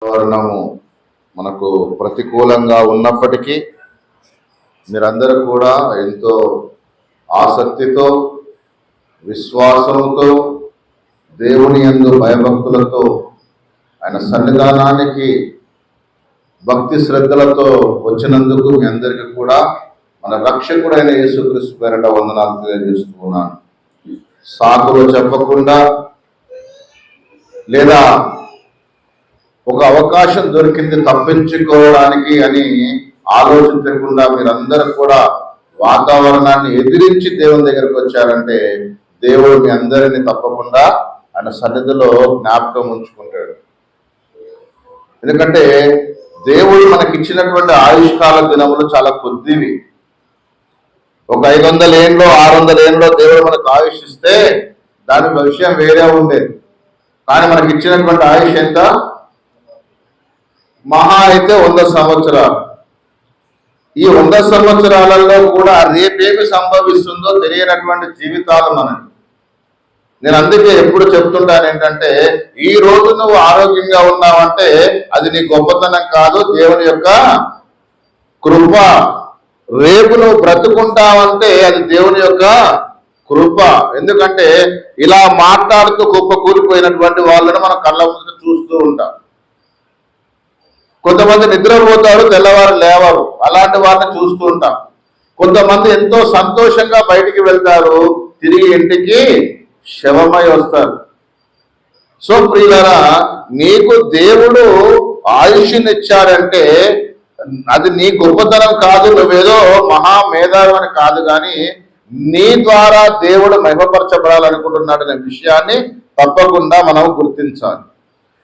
వాతావరణము మనకు ప్రతికూలంగా ఉన్నప్పటికీ మీరందరూ కూడా ఎంతో ఆసక్తితో విశ్వాసంతో దేవుని యందు భయభక్తులతో ఆయన సన్నిధానానికి భక్తి శ్రద్ధలతో వచ్చినందుకు మీ అందరికీ కూడా మన రక్షకుడైన యేసుక్రీస్తు పేరిట వందనాలు తెలియజేస్తున్నాను. సాకులు చెప్పకుండా లేదా ఒక అవకాశం దొరికింది తప్పించుకోవడానికి అని ఆలోచించకుండా మీరందరూ కూడా వాతావరణాన్ని ఎదిరించి దేవుని దగ్గరకు వచ్చారంటే దేవుడు మీ అందరినీ తప్పకుండా ఆయన సన్నిధిలో జ్ఞాపకం ఉంచుకుంటాడు. ఎందుకంటే దేవుడు మనకిచ్చినటువంటి ఆయుష్కాల దినములు చాలా కొద్దివి. ఒక 500 ఏండ్లో 600 ఏండ్లో దేవుడు మనకు ఆయుష్ ఇస్తే దాని విషయం వేరే ఉండేది. కానీ మనకి ఇచ్చినటువంటి ఆయుష్ ఎంత? మహా అయితే 100 సంవత్సరాలు. ఈ 100 సంవత్సరాలలో కూడా రేపేమి సంభవిస్తుందో తెలియనటువంటి జీవితాలు మనకి. నేను అందుకే ఎప్పుడు చెప్తుంటాను ఏంటంటే, ఈ రోజు నువ్వు ఆరోగ్యంగా ఉన్నావంటే అది నీ గొప్పతనం కాదు, దేవుని యొక్క కృప. రేపు నువ్వు బ్రతుకుంటావంటే అది దేవుని యొక్క కృప. ఎందుకంటే ఇలా మాట్లాడుతూ గొప్ప కూలిపోయినటువంటి వాళ్ళని మనం కళ్ళ ముందు చూస్తూ ఉంటాం. కొంతమంది నిద్రపోతారు, తెల్లవారు లేవరు, అలాంటి వారిని చూస్తూ ఉంటాం. కొంతమంది ఎంతో సంతోషంగా బయటికి వెళ్తారు, తిరిగి ఇంటికి శవమై వస్తారు. సో ప్రియులారా, నీకు దేవుడు ఆయుష్నిచ్చాడంటే అది నీ గొప్పతనం కాదు, నువ్వేదో మహామేధావి అని కాదు, కానీ నీ ద్వారా దేవుడు మహిమపరచబడాలనుకుంటున్నాడనే విషయాన్ని తప్పకుండా మనం గుర్తించాలి.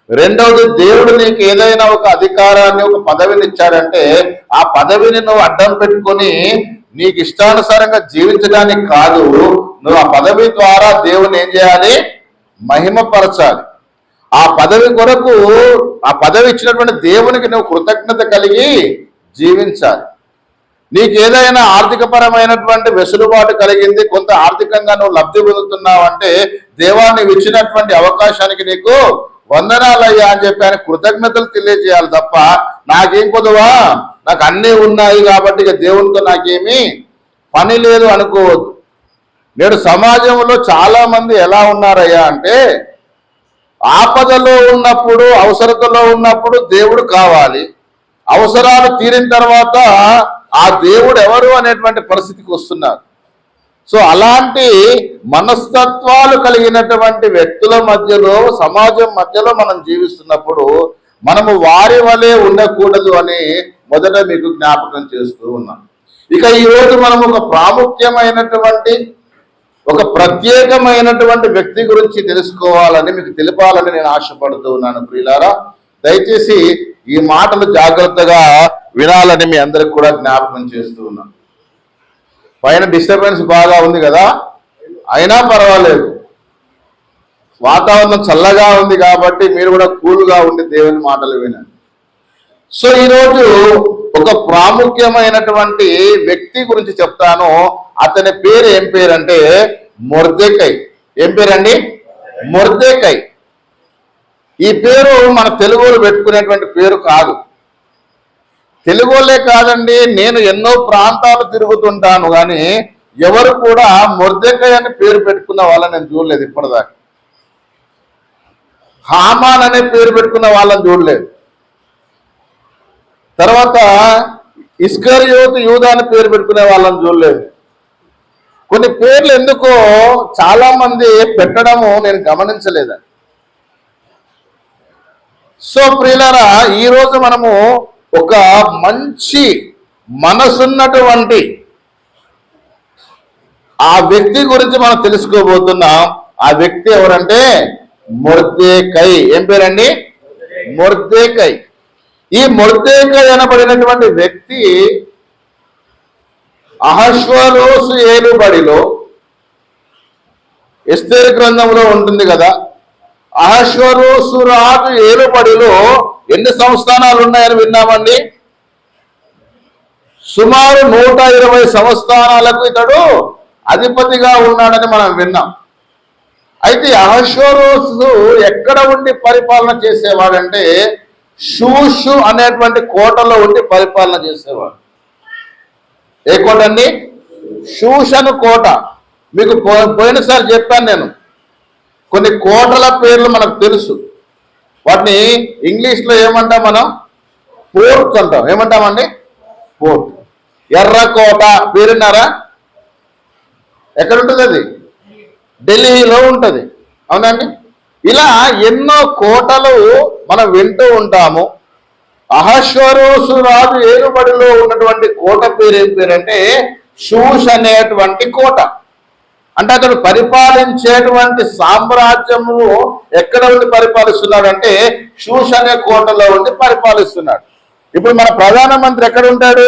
రెండవది, దేవుడు నీకు ఏదైనా ఒక అధికారాన్ని, ఒక పదవిని ఇచ్చాడంటే ఆ పదవిని నువ్వు అడ్డం పెట్టుకొని నీకు ఇష్టానుసారంగా జీవించడానికి కాదు, నువ్వు ఆ పదవి ద్వారా దేవుని ఏం చేయాలి? మహిమపరచాలి. ఆ పదవి కొరకు, ఆ పదవి ఇచ్చినటువంటి దేవునికి నువ్వు కృతజ్ఞత కలిగి జీవించాలి. నీకు ఏదైనా ఆర్థికపరమైనటువంటి వెసులుబాటు కలిగింది, కొంత ఆర్థికంగా నువ్వు లబ్ధి పొందుతున్నావు అంటే దేవా నీవు ఇచ్చినటువంటి అవకాశానికి నీకు వందనాలయ్యా అని చెప్పి ఆయన కృతజ్ఞతలు తెలియజేయాలి తప్ప నాకేం కొదవా, నాకు అన్నీ ఉన్నాయి కాబట్టి ఇక దేవునితో నాకేమీ పని లేదు అనుకోవద్దు. నేడు సమాజంలో చాలా మంది ఎలా ఉన్నారయ్యా అంటే, ఆపదలో ఉన్నప్పుడు, అవసరతలో ఉన్నప్పుడు దేవుడు కావాలి, అవసరాలు తీరిన తర్వాత ఆ దేవుడు ఎవరు అనేటువంటి పరిస్థితికి వస్తున్నారు. సో అలాంటి మనస్తత్వాలు కలిగినటువంటి వ్యక్తుల మధ్యలో, సమాజం మధ్యలో మనం జీవిస్తున్నప్పుడు మనము వారి వలె ఉండకూడదు అని మొదట మీకు జ్ఞాపకం చేస్తూ ఉన్నాం. ఇక ఈరోజు మనం ఒక ప్రాముఖ్యమైనటువంటి, ఒక ప్రత్యేకమైనటువంటి వ్యక్తి గురించి తెలుసుకోవాలని, మీకు తెలిపాలని నేను ఆశపడుతూ ఉన్నాను. ప్రియులారా, దయచేసి ఈ మాటలు జాగ్రత్తగా వినాలని మీ అందరికి కూడా జ్ఞాపకం చేస్తూ ఉన్నాను. పైన డిస్టర్బెన్స్ బాగా ఉంది కదా, అయినా పర్వాలేదు, వాతావరణం చల్లగా ఉంది కాబట్టి మీరు కూడా కూల్గా ఉండి దేవుని మాటలు వినండి. సో ఈరోజు ఒక ప్రాముఖ్యమైనటువంటి వ్యక్తి గురించి చెప్తాను. అతని పేరు ఏం పేరంటే మొర్దెకై. ఏం పేరండి? మొర్దెకై. ఈ పేరు మన తెలుగులో పెట్టుకునేటువంటి పేరు కాదు. తెలుగులే కాదండి, నేను ఎన్నో ప్రాంతాలు తిరుగుతుంటాను, కానీ ఎవరు కూడా మొర్దెకై అని పేరు పెట్టుకున్న వాళ్ళని నేను చూడలేదు ఇప్పటిదాకా. హామాన్ అనే పేరు పెట్టుకున్న వాళ్ళని చూడలేదు. తర్వాత ఇస్కరియోతు యూదా అని పేరు పెట్టుకునే వాళ్ళని చూడలేదు. కొన్ని పేర్లు ఎందుకో చాలా మంది పెట్టడము నేను గమనించలేదండి. సో ప్రియులారా, ఈరోజు మనము ఒక మంచి మనసున్నటువంటి ఆ వ్యక్తి గురించి మనం తెలుసుకోబోతున్నాం. ఆ వ్యక్తి ఎవరంటే మొర్దెకై. ఏం పేరండి? మొర్దెకై. ఈ మొర్దెకై అనబడినటువంటి వ్యక్తి అహష్వేరోషు ఏలుబడిలో, ఎస్తేరు గ్రంథంలో ఉంటుంది కదా, అహష్వేరోషు రాజు ఏలుబడిలో ఎన్ని సంస్థానాలు ఉన్నాయని విన్నామండి? సుమారు 120 సంస్థానాలకు ఇతడు అధిపతిగా ఉన్నాడని మనం విన్నాం. అయితే అహష్వేరోషు ఎక్కడ ఉండి పరిపాలన చేసేవాడంటే షూషు అనేటువంటి కోటలో ఉండి పరిపాలన చేసేవాడు. ఏ కోట అండి? షూషను కోట. మీకు పోయినసారి చెప్పాను నేను, కొన్ని కోటల పేర్లు మనకు తెలుసు. వాటిని ఇంగ్లీష్లో ఏమంటాం మనం? పోర్ట్ అంటాం. ఏమంటామండి? పోర్ట్. ఎర్రకోట పేరున్నారా? ఎక్కడ ఉంటుంది అది? ఢిల్లీలో ఉంటుంది, అవునండి. ఇలా ఎన్నో కోటలు మనం వింటూ ఉంటాము. అహశ్వరోసు రాజు ఏలుబడిలో ఉన్నటువంటి కోట పేరు ఏం పేరంటే షూష్ అనేటువంటి కోట. అంటే అతడు పరిపాలించేటువంటి సామ్రాజ్యము ఎక్కడ ఉండి పరిపాలిస్తున్నాడు? షూష్ అనే కోటలో ఉండి పరిపాలిస్తున్నాడు. ఇప్పుడు మన ప్రధానమంత్రి ఎక్కడ ఉంటాడు?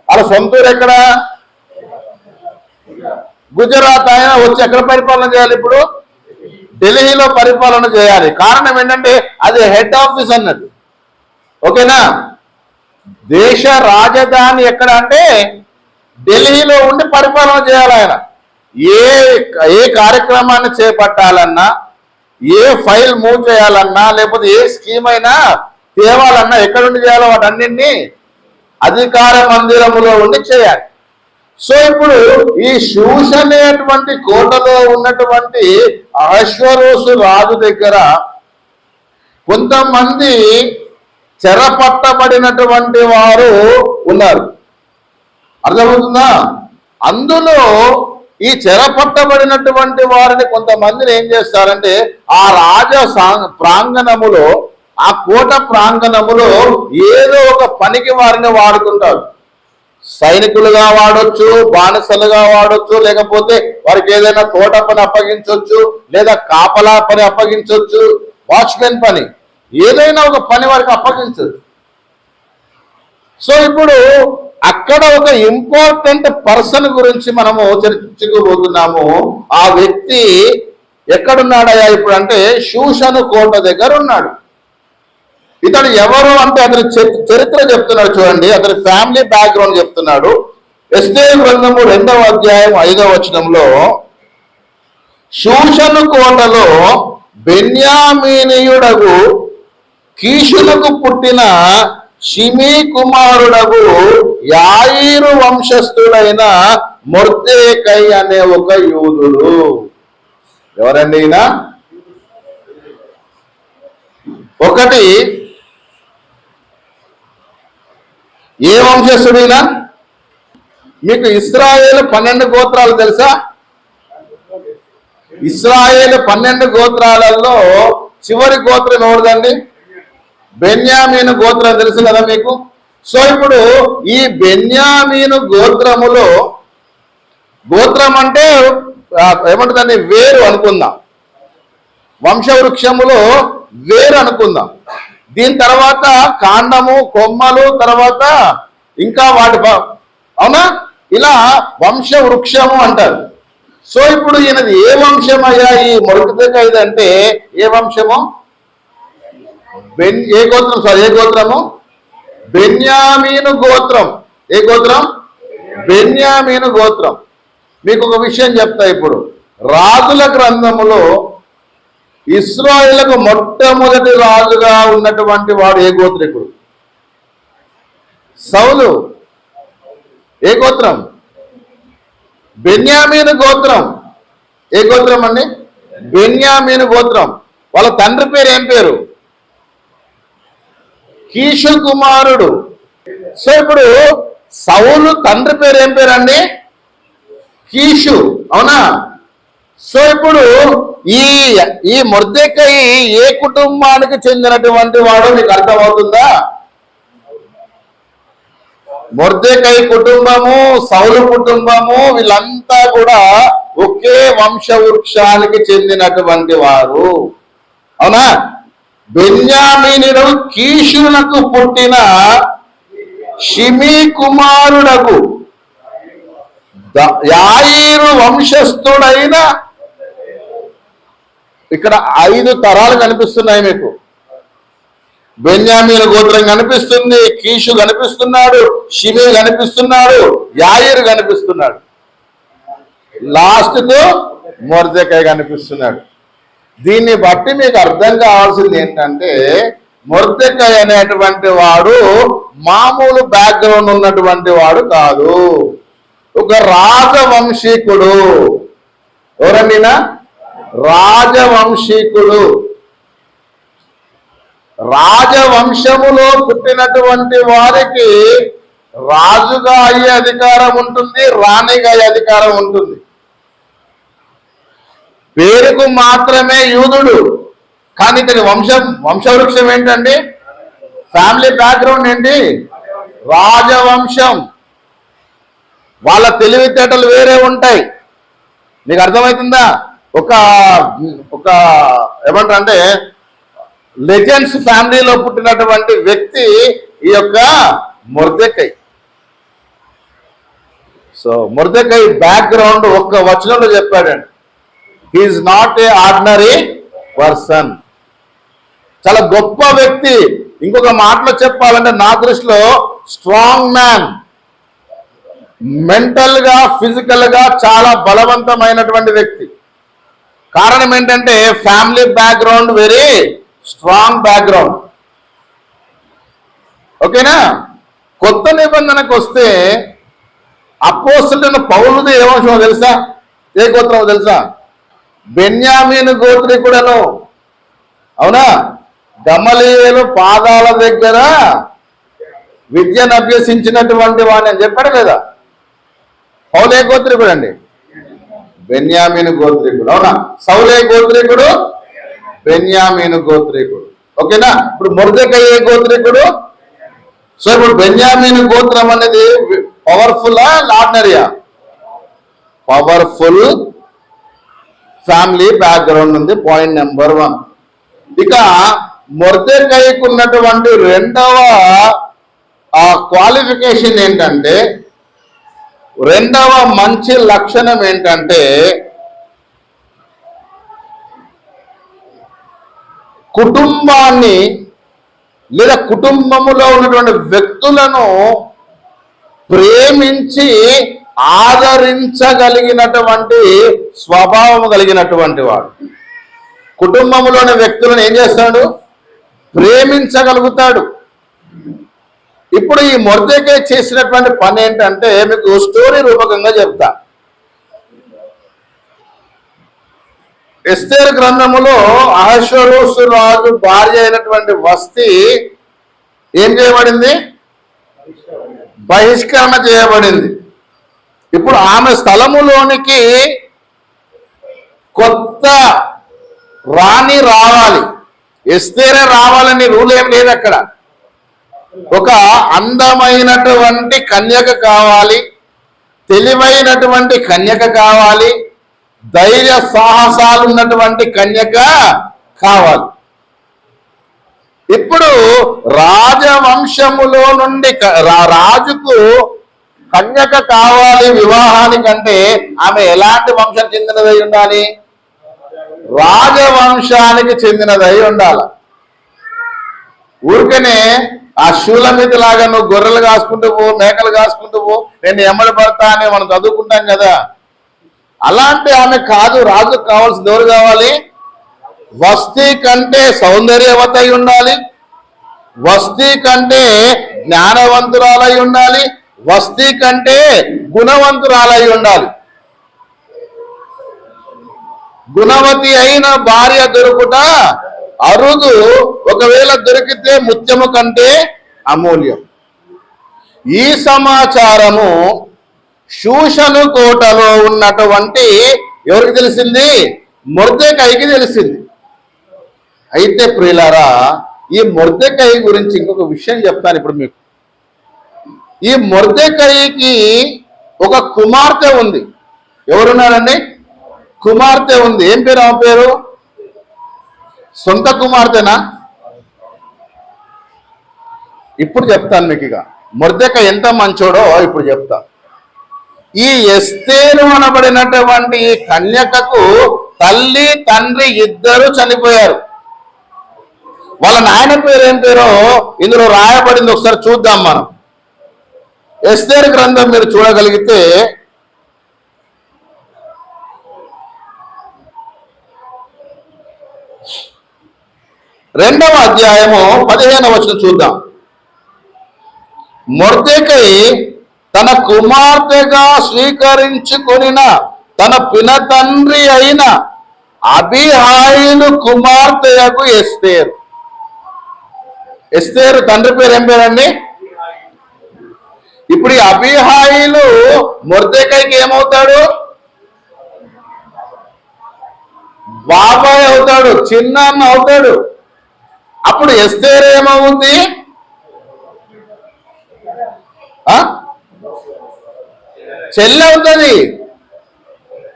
వాళ్ళ సొంతూరు ఎక్కడ? గుజరాత్. ఆయన వచ్చి ఎక్కడ పరిపాలన చేయాలి? ఇప్పుడు ఢిల్లీలో పరిపాలన చేయాలి. కారణం ఏంటంటే అది హెడ్ ఆఫీస్ అన్నట్టు. ఓకేనా? దేశ రాజధాని ఎక్కడ అంటే ఢిల్లీలో ఉండి పరిపాలన చేయాలి ఆయన. ఏ కార్యక్రమాన్ని చేపట్టాలన్నా, ఏ ఫైల్ మూవ్ చేయాలన్నా, లేకపోతే ఏ స్కీమ్ అయినా తేవాలన్నా ఎక్కడుండి చేయాలో వాటన్నింటినీ అధికార మందిరములో ఉండి చేయాలి. సో ఇప్పుడు ఈ షూష్ అనేటువంటి కోటలో ఉన్నటువంటి అహశ్వరోసు రాజు దగ్గర కొంతమంది చెరపట్టబడినటువంటి వారు ఉన్నారు. అర్థమవుతుందా? అందులో ఈ చెరపట్టబడినటువంటి వారిని కొంతమందిని ఏం చేస్తారంటే ఆ రాజ ప్రాంగణములో, ఆ కోట ప్రాంగణములో ఏదో ఒక పనికి వారిని వాడుకుంటారు. సైనికులుగా వాడొచ్చు, బానిసలుగా వాడొచ్చు, లేకపోతే వారికి ఏదైనా తోట పని అప్పగించవచ్చు, లేదా కాపలా పని అప్పగించవచ్చు, వాచ్మెన్ పని, ఏదైనా ఒక పని వారికి అప్పగించవచ్చు. సో ఇప్పుడు అక్కడ ఒక ఇంపార్టెంట్ పర్సన్ గురించి మనము చర్చించుకోబోతున్నాము. ఆ వ్యక్తి ఎక్కడున్నాడయ్యా ఇప్పుడు అంటే షూషను కోట దగ్గర ఉన్నాడు. ఇతడు ఎవరు అంటే అతని చరిత్ర చెప్తున్నాడు. చూడండి, అతని ఫ్యామిలీ బ్యాక్గ్రౌండ్ చెప్తున్నాడు. ఎస్తేరు గ్రంథము 2వ అధ్యాయం 5వ వచనంలో, షూషను కోటలో బెన్యామీనీయుడగు కీషులకు పుట్టిన షిమీ కుమారుడగు యాయీరు వంశస్థుడైన మొర్దెకై అనే ఒక యూదుడు. ఎవరండి ఈయన? ఒకటి ఏ వంశస్థుడైనా? మీకు ఇశ్రాయేలు 12 గోత్రాలు తెలుసా? ఇశ్రాయేలు 12 గోత్రాలలో చివరి గోత్రం ఎవరిదండి? బెన్యామీను గోత్రం తెలుసు కదా మీకు. సో ఇప్పుడు ఈ బెన్యామీను గోత్రములో, గోత్రం అంటే ఏమంటుందండి? వేరు అనుకుందాం. వంశవృక్షములో వేరు అనుకుందాం. దీని తర్వాత కాండము, కొమ్మలు, తర్వాత ఇంకా వాటి, అవునా? ఇలా వంశ వృక్షము అంటారు. సో ఇప్పుడు ఈయనది ఏ వంశం అయ్యా ఈ మొర్దెకై అంటే? ఏ వంశము? ఏ గోత్రము? బెన్యామీను గోత్రం. ఏ గోత్రం? బెన్యామీను గోత్రం. మీకు ఒక విషయం చెప్తా. ఇప్పుడు రాజుల గ్రంథములో ఇశ్రాయేలుకు మొట్టమొదటి రాజుగా ఉన్నటువంటి వాడు ఏ గోత్రికుడు? సౌలు. ఏ గోత్రం? బెన్యామీను గోత్రం. ఏ గోత్రం అండి? బెన్యామీను గోత్రం. వాళ్ళ తండ్రి పేరు ఏం పేరు? కీషు కుమారుడు. సో ఇప్పుడు సౌలు తండ్రి పేరు ఏం పేరండి? కీషు, అవునా? సో ఇప్పుడు ఈ మొర్దెకై ఏ కుటుంబానికి చెందినటువంటి వాడు మీకు అర్థమవుతుందా? మొర్దెకై కుటుంబము, సౌలు కుటుంబము, వీళ్ళంతా కూడా ఒకే వంశవృక్షానికి చెందినటువంటి వారు, అవునా? బెన్యామీనుడు కీషునకు పుట్టిన షిమీ కుమారుడకు యాయీరు వంశస్థుడైన, ఇక్కడ 5 తరాలు కనిపిస్తున్నాయి మీకు. బెన్యామీను గోత్రం కనిపిస్తుంది, కీషు కనిపిస్తున్నాడు, షిమీ కనిపిస్తున్నాడు, యాయీరు కనిపిస్తున్నాడు, లాస్ట్కు మొర్దెకై కనిపిస్తున్నాడు. దీన్ని బట్టి మీకు అర్థం కావాల్సింది ఏంటంటే మొర్దెకై అనేటువంటి వాడు మామూలు బ్యాక్గ్రౌండ్ ఉన్నటువంటి వాడు కాదు, ఒక రాజవంశీకుడు. ఎవరండినా? రాజవంశీకుడు. రాజవంశములో పుట్టినటువంటి వారికి రాజుగా అయ్యే అధికారం ఉంటుంది, రాణిగా అయ్యే అధికారం ఉంటుంది. పేరుకు మాత్రమే యూదుడు, కానీ ఇతని వంశవృక్షం ఏంటండి? ఫ్యామిలీ బ్యాక్గ్రౌండ్ ఏంటి? రాజవంశం. వాళ్ళ తెలివితేటలు వేరే ఉంటాయి. మీకు అర్థమవుతుందా? ఒక ఏమంటారు అంటే లెజెండ్స్ ఫ్యామిలీలో పుట్టినటువంటి వ్యక్తి ఈ యొక్క మొర్దెకై. సో మొర్దెకై బ్యాక్గ్రౌండ్ ఒక్క వచనంలో చెప్పాడండి. He's not a ordinary person, చాలా గొప్ప వ్యక్తి. ఇంకొక మాటలో చెప్పాలంటే నా దృష్టిలో స్ట్రాంగ్ మ్యాన్, మెంటల్ గా ఫిజికల్ గా చాలా బలవంతమైనటువంటి వ్యక్తి. కారణం ఏంటంటే family background very strong background. ఓకేనా? కొత్త నిబంధనకు వస్తే అపోస్తలుడైన పౌలుది ఏ వంశమో తెలుసా? ఏ గోత్రమో తెలుసా? బెన్యామీను గోత్రికుడను. అవునా? గమలీయేలు పాదాల దగ్గర విద్యను అభ్యసించినటువంటి వాడిని అని చెప్పాడు లేదా? పౌలే గోత్రికుడు అండి, బెన్యామీను గోత్రికుడు. అవునా? సౌలే గోత్రికుడు, బెన్యామీను గోత్రికుడు. ఓకేనా? ఇప్పుడు మొర్దెకై ఏ గోత్రికుడు? సో ఇప్పుడు బెన్యామీను గోత్రం అనేది పవర్ఫుల్లా ఆర్డినరీయా? పవర్ఫుల్ ఫ్యామిలీ బ్యాక్గ్రౌండ్ ఉంది. Point number 1. ఇక మొర్దెకైకు ఉన్నటువంటి రెండవ క్వాలిఫికేషన్ ఏంటంటే, రెండవ మంచి లక్షణం ఏంటంటే కుటుంబాన్ని లేదా కుటుంబములో ఉన్నటువంటి వ్యక్తులను ప్రేమించి ఆదరించగలిగినటువంటి స్వభావం కలిగినటువంటి వాడు. కుటుంబంలోని వ్యక్తులను ఏం చేస్తాడు? ప్రేమించగలుగుతాడు. ఇప్పుడు ఈ మొర్దెకై చేసినటువంటి పని ఏంటంటే మీకు స్టోరీ రూపకంగా చెప్తా. ఎస్తేరు గ్రంథములో అహష్వేరోషు రాజు భార్య అయినటువంటి వస్తి ఏం చేయబడింది? బహిష్కరణ చేయబడింది. ఇప్పుడు ఆమె స్థలములోనికి కొత్త రాణి రావాలి, ఎస్తేరే రావాలని రూల్ ఏం లేదు అక్కడ. ఒక అందమైనటువంటి కన్యక కావాలి, తెలివైనటువంటి కన్యక కావాలి, ధైర్య సాహసాలు ఉన్నటువంటి కన్యక కావాలి. ఇప్పుడు రాజవంశములో నుండి రాజుకు కన్యక కావాలి వివాహానికంటే ఆమె ఎలాంటి వంశం చెందినదై ఉండాలి? రాజవంశానికి చెందినదై ఉండాలి. ఊరికనే ఆ శూలమితి లాగా నువ్వు గొర్రెలు కాసుకుంటూ పో, మేకలు కాసుకుంటూ పో, నేను ఎమ్మడి పడతా అని మనం చదువుకుంటాం కదా, అలాంటి ఆమె కాదు. రాజుకు కావాల్సింది ఎవరు కావాలి? వస్తీ కంటే సౌందర్యవతై ఉండాలి, వస్తీ కంటే జ్ఞానవంతురాలై ఉండాలి, వస్తీ కంటే గుణవంతురాలై ఉండాలి. గుణవతి అయిన భార్య దొరుకుట అరుదు, ఒకవేళ దొరికితే ముత్యము కంటే అమూల్యం. ఈ సమాచారము షూషను కోటలో ఉన్నటువంటి ఎవరికి తెలిసింది? మొర్దెకైకి తెలిసింది. అయితే ప్రియులారా, ఈ మొర్దెకై గురించి ఇంకొక విషయం చెప్తాను ఇప్పుడు మీకు. ఈ మొర్దెకైకి ఒక కుమార్తె ఉంది. ఎవరున్నారండి? కుమార్తె ఉంది. ఏం పేరు ఆమె పేరు? సొంత కుమార్తెనా? ఇప్పుడు చెప్తాను మీకు. ఇక మొర్దెకై ఎంత మంచోడో ఇప్పుడు చెప్తా. ఈ ఎస్తేరు అనబడినటువంటి ఈ కన్యకకు తల్లి తండ్రి ఇద్దరు చనిపోయారు. వాళ్ళ నాయన పేరు ఏం పేరో ఇందులో రాయబడింది, ఒకసారి చూద్దాం మనం. ఎస్తేరు గ్రంథం మీరు చూడగలిగితే 2వ అధ్యాయము 15వ వచనం చూద్దాం. మొర్దెకై తన కుమార్తెగా స్వీకరించుకొనిన తన పినతండ్రి అయిన అబీహాయిలు కుమార్తెయకు ఎస్తేరు. ఎస్తేరు తండ్రి పేరు ఏం పేరండి? ఇప్పుడు ఈ అబీహాయిలు మొర్దెకైకి ఏమవుతాడు? బాబాయ్ అవుతాడు, చిన్నాన్న అవుతాడు. అప్పుడు ఎస్తేరు ఏమవుతుంది? చెల్లి అవుతుంది.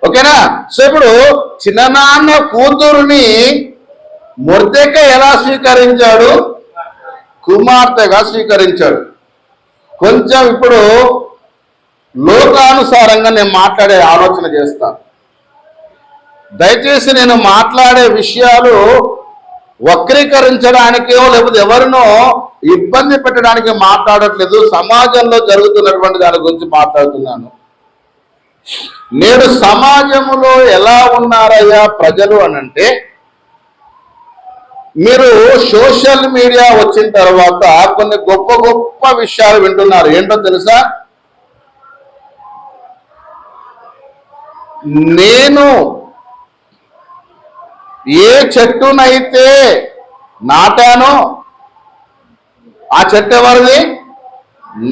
ఓకేనా? సో ఇప్పుడు చిన్ననాన్న కూతురుని మొర్దెకై ఎలా స్వీకరించాడు? కుమార్తెగా స్వీకరించాడు. కొంచెం ఇప్పుడు లోకానుసారంగా నేను మాట్లాడే ఆలోచన చేస్తాను. దయచేసి నేను మాట్లాడే విషయాలు వక్రీకరించడానికో లేకపోతే ఎవరినో ఇబ్బంది పెట్టడానికి మాట్లాడట్లేదు. సమాజంలో జరుగుతున్నటువంటి దాని గురించి మాట్లాడుతున్నాను. నేడు సమాజంలో ఎలా ఉన్నారయ్యా ప్రజలు అనంటే, మీరు సోషల్ మీడియా వచ్చిన తర్వాత కొన్ని గొప్ప గొప్ప విషయాలు వింటున్నారు. ఏంటో తెలుసా? నేను ఏ చెట్టునైతే నాటానో ఆ చెట్టు ఎవరిది?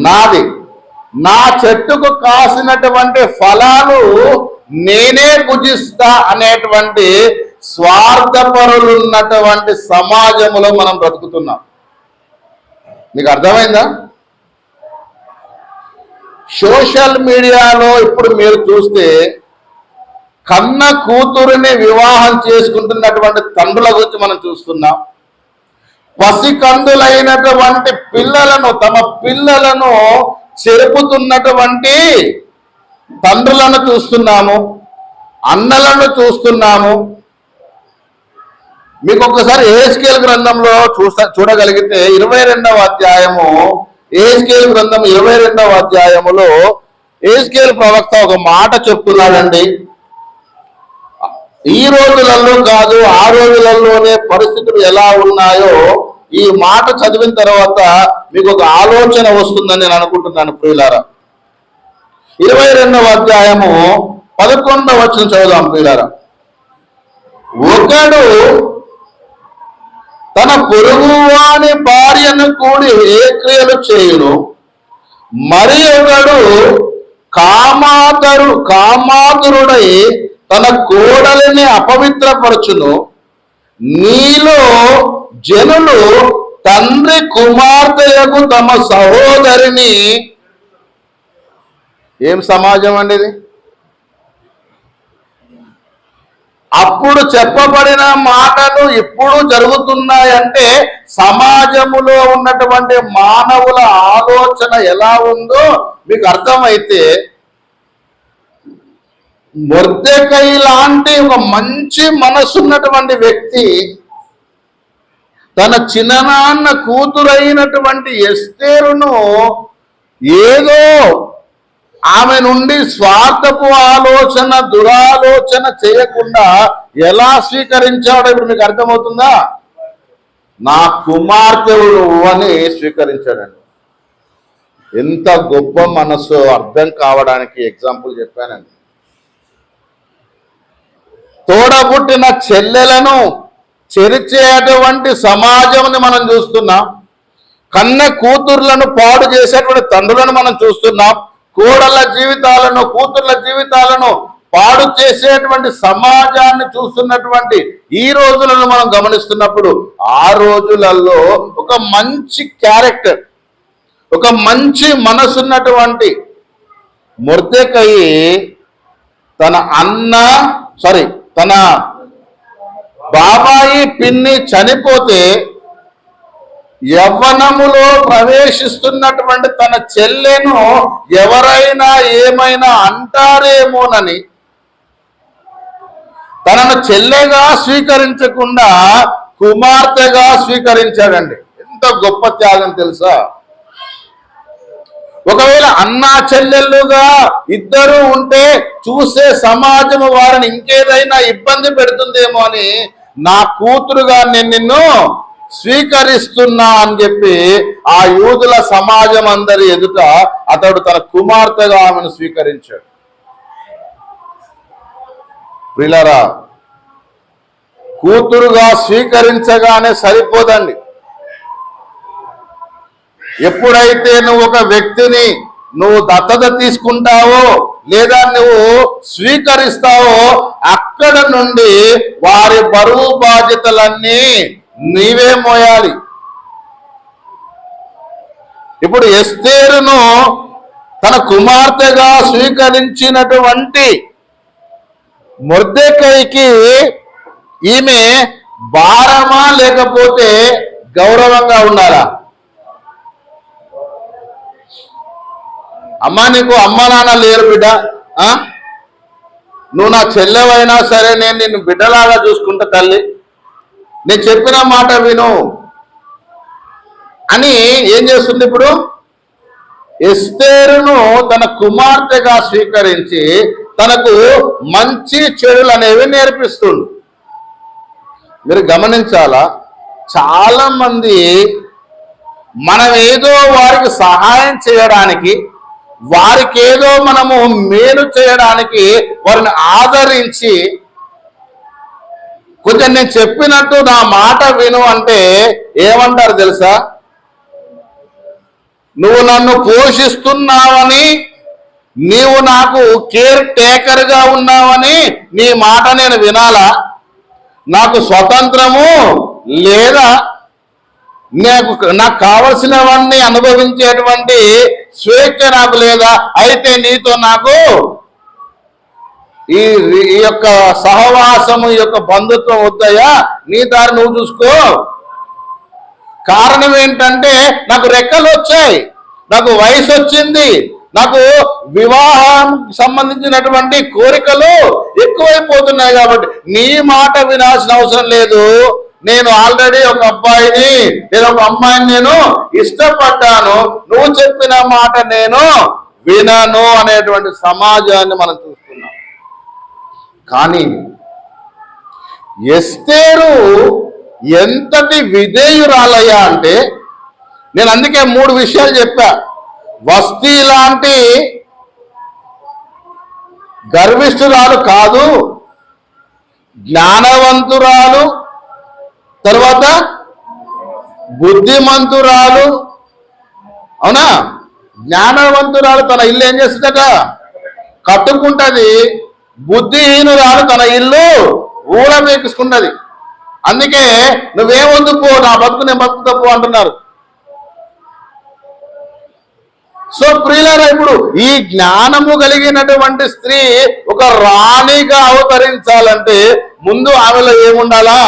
నాది. నా చెట్టుకు కాసినటువంటి ఫలాలు నేనే భుజిస్తా అనేటువంటి స్వార్థపరులు ఉన్నటువంటి సమాజంలో మనం బ్రతుకుతున్నాం. మీకు అర్థమైందా? సోషల్ మీడియాలో ఇప్పుడు మీరు చూస్తే కన్న కూతురుని వివాహం చేసుకుంటున్నటువంటి తండ్రుల గురించి మనం చూస్తున్నాం. పసికందులైనటువంటి పిల్లలను, తమ పిల్లలను చెరుపుతున్నటువంటి తండ్రులను చూస్తున్నాము, అన్నలను చూస్తున్నాము. మీకు ఒక్కసారి యెహెజ్కేలు గ్రంథంలో చూడగలిగితే 22వ అధ్యాయము, యెహెజ్కేలు గ్రంథం 22వ అధ్యాయములో యెహెజ్కేలు ప్రవక్త ఒక మాట చెప్తున్నాడండి. ఈ రోజులలో కాదు, ఆ రోజులలోనే పరిస్థితులు ఎలా ఉన్నాయో ఈ మాట చదివిన తర్వాత మీకు ఒక ఆలోచన వస్తుందని నేను అనుకుంటున్నాను. ప్రియులారా, 22వ అధ్యాయము 11వ వచనం చదువుదాం. ప్రియులారా, ఒకడు తన పొరుగువాని భార్యను కూడి ఏ క్రియలు చేయును, మరి ఒకడు కామాతురుడై తన కోడలిని అపవిత్రపరచును. నీలో జనులు తండ్రి కుమార్తెయకు తమ సహోదరిని. ఏం సమాజం అండి ఇది? అప్పుడు చెప్పబడిన మాటలు ఇప్పుడు జరుగుతున్నాయంటే సమాజములో ఉన్నటువంటి మానవుల ఆలోచన ఎలా ఉందో మీకు అర్థమైతే, మొర్దెకై లాంటి ఒక మంచి మనసున్నటువంటి వ్యక్తి తన చిన్ననాన్న కూతురైనటువంటి ఎస్తేరును ఏదో ఆమె నుండి స్వార్థపు ఆలోచన, దురాలోచన చేయకుండా ఎలా స్వీకరించాడో ఇప్పుడు మీకు అర్థమవుతుందా? నా కుమార్తెవు అని స్వీకరించాడండి. ఎంత గొప్ప మనసు అర్థం కావడానికి ఎగ్జాంపుల్ చెప్పానండి. తోడబుట్టిన చెల్లెలను చెరిచేటువంటి సమాజంని మనం చూస్తున్నాం. కన్న కూతుర్లను పాడు చేసేటువంటి తండ్రులను మనం చూస్తున్నాం. కోడళ్ళ జీవితాలను, కూతుర్ల జీవితాలను పాడు చేసేటువంటి సమాజాన్ని చూస్తున్నటువంటి ఈ రోజులను మనం గమనిస్తున్నప్పుడు, ఆ రోజులలో ఒక మంచి క్యారెక్టర్, ఒక మంచి మనసున్నటువంటి మొర్దెకై తన బాబాయి పిన్ని చనిపోతే యవ్వనములో ప్రవేశిస్తున్నటువంటి తన చెల్లెను ఎవరైనా ఏమైనా అంటారేమోనని తనను చెల్లెగా స్వీకరించకుండా కుమార్తెగా స్వీకరించాడండి. ఎంత గొప్ప త్యాగం తెలుసా? ఒకవేళ అన్నా చెల్లెళ్ళుగా ఇద్దరు ఉంటే చూసే సమాజం వారిని ఇంకేదైనా ఇబ్బంది పెడుతుందేమో అని నా కూతురుగా నేను నిన్ను స్వీకరిస్తున్నా అని చెప్పి ఆ యూదుల సమాజం అందరి ఎదుట అతడు తన కుమార్తెగా ఆమెను స్వీకరించాడు. ప్రియులారా, కూతురుగా స్వీకరించగానే సరిపోదండి. ఎప్పుడైతే నువ్వు ఒక వ్యక్తిని నువ్వు దత్తత తీసుకుంటావో లేదా నువ్వు స్వీకరిస్తావో అక్కడ నుండి వారి బరువు బాధ్యతలన్నీ నీవే మోయాలి. ఇప్పుడు ఎస్తేరును తన కుమార్తెగా స్వీకరించినటువంటి మొర్దెకైకి ఈమె భారమా లేకపోతే గౌరవంగా ఉండాలా? అమ్మా, నీకు అమ్మ నాన్న లేరు బిడ్డ, నువ్వు నా చెల్లెవైనా సరే నేను నిన్ను బిడ్డలాగా చూసుకుంటా తల్లి, నేను చెప్పిన మాట విను అని ఏం చేస్తుంది? ఇప్పుడు ఎస్తేరును తన కుమార్తెగా స్వీకరించి తనకు మంచి చెడులు అనేవి నేర్పిస్తుంది. మీరు గమనించాలా, చాలా మంది మనం ఏదో వారికి సహాయం చేయడానికి, వారికి ఏదో మనము మేలు చేయడానికి వారిని ఆదరించి కొంచెం నేను చెప్పినట్టు నా మాట విను అంటే ఏమంటారు తెలుసా? నువ్వు నన్ను పోషిస్తున్నావని, నీవు నాకు కేర్ టేకర్గా ఉన్నావని నీ మాట నేను వినాలా? నాకు స్వతంత్రము లేదా? నాకు కావలసినవన్నీ అనుభవించేటువంటి స్వేచ్ఛ నాకు లేదా? అయితే నీతో నాకు ఈ యొక్క సహవాసము, ఈ యొక్క బంధుత్వం వద్దయ్యా, నీ దారి నువ్వు చూసుకో. కారణం ఏంటంటే నాకు రెక్కలు వచ్చాయి, నాకు వయసు వచ్చింది, నాకు వివాహం సంబంధించినటువంటి కోరికలు ఎక్కువైపోతున్నాయి కాబట్టి నీ మాట వినాల్సిన అవసరం లేదు. నేను ఆల్రెడీ ఒక అబ్బాయిని, నేను ఒక అమ్మాయిని నేను ఇష్టపడ్డాను, నువ్వు చెప్పిన మాట నేను వినను అనేటువంటి సమాజాన్ని మనం చూస్తున్నాం. కానీ ఎస్తేరు ఎంతటి విధేయురాలయ్యా అంటే, నేను అందుకే 3 విషయాలు చెప్పా. వస్తీ లాంటి గర్విష్ఠురాలు కాదు, జ్ఞానవంతురాలు, తర్వాత బుద్ధిమంతురాలు. అవునా? జ్ఞానవంతురాలు తన ఇల్లు ఏం చేస్తుందట? కట్టుకుంటది. బుద్ధిహీనురాలు తన ఇల్లు ఊడబెట్టుకుంటది. అందుకే నువ్వేమొద్దు పో, నా బతుకు నేను బతుకుతా పో అంటున్నారు. సో ప్రియులారా, ఇప్పుడు ఈ జ్ఞానము కలిగినటువంటి స్త్రీ ఒక రాణిగా అవతరించాలంటే ముందు ఆమెలో ఏముండాలా?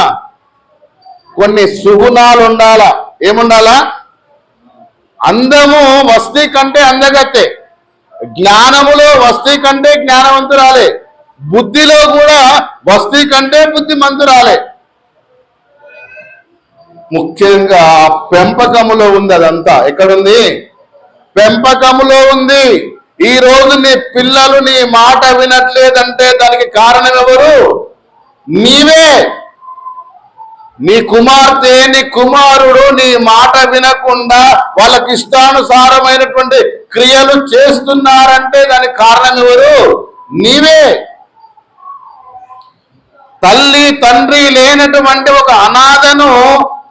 కొన్ని సుగుణాలు ఉండాలా. ఏముండాలా? అందము వస్తీ కంటే అందగత్తే, జ్ఞానములో వస్తీ కంటే జ్ఞానవంతురాలే, బుద్ధిలో కూడా వస్తీ కంటే బుద్ధిమంతురాలే. ముఖ్యంగా పెంపకములో ఉంది. అదంతా ఎక్కడుంది? పెంపకములో ఉంది. ఈ రోజు నీ పిల్లలు నీ మాట వినట్లేదంటే దానికి కారణం ఎవరు? నీవే. నీ కుమార్తె, నీ కుమారుడు నీ మాట వినకుండా వాళ్ళకి ఇష్టానుసారమైనటువంటి క్రియలు చేస్తున్నారంటే దానికి కారణం ఎవరు? నీవే. తల్లి తండ్రి లేనటువంటి ఒక అనాథను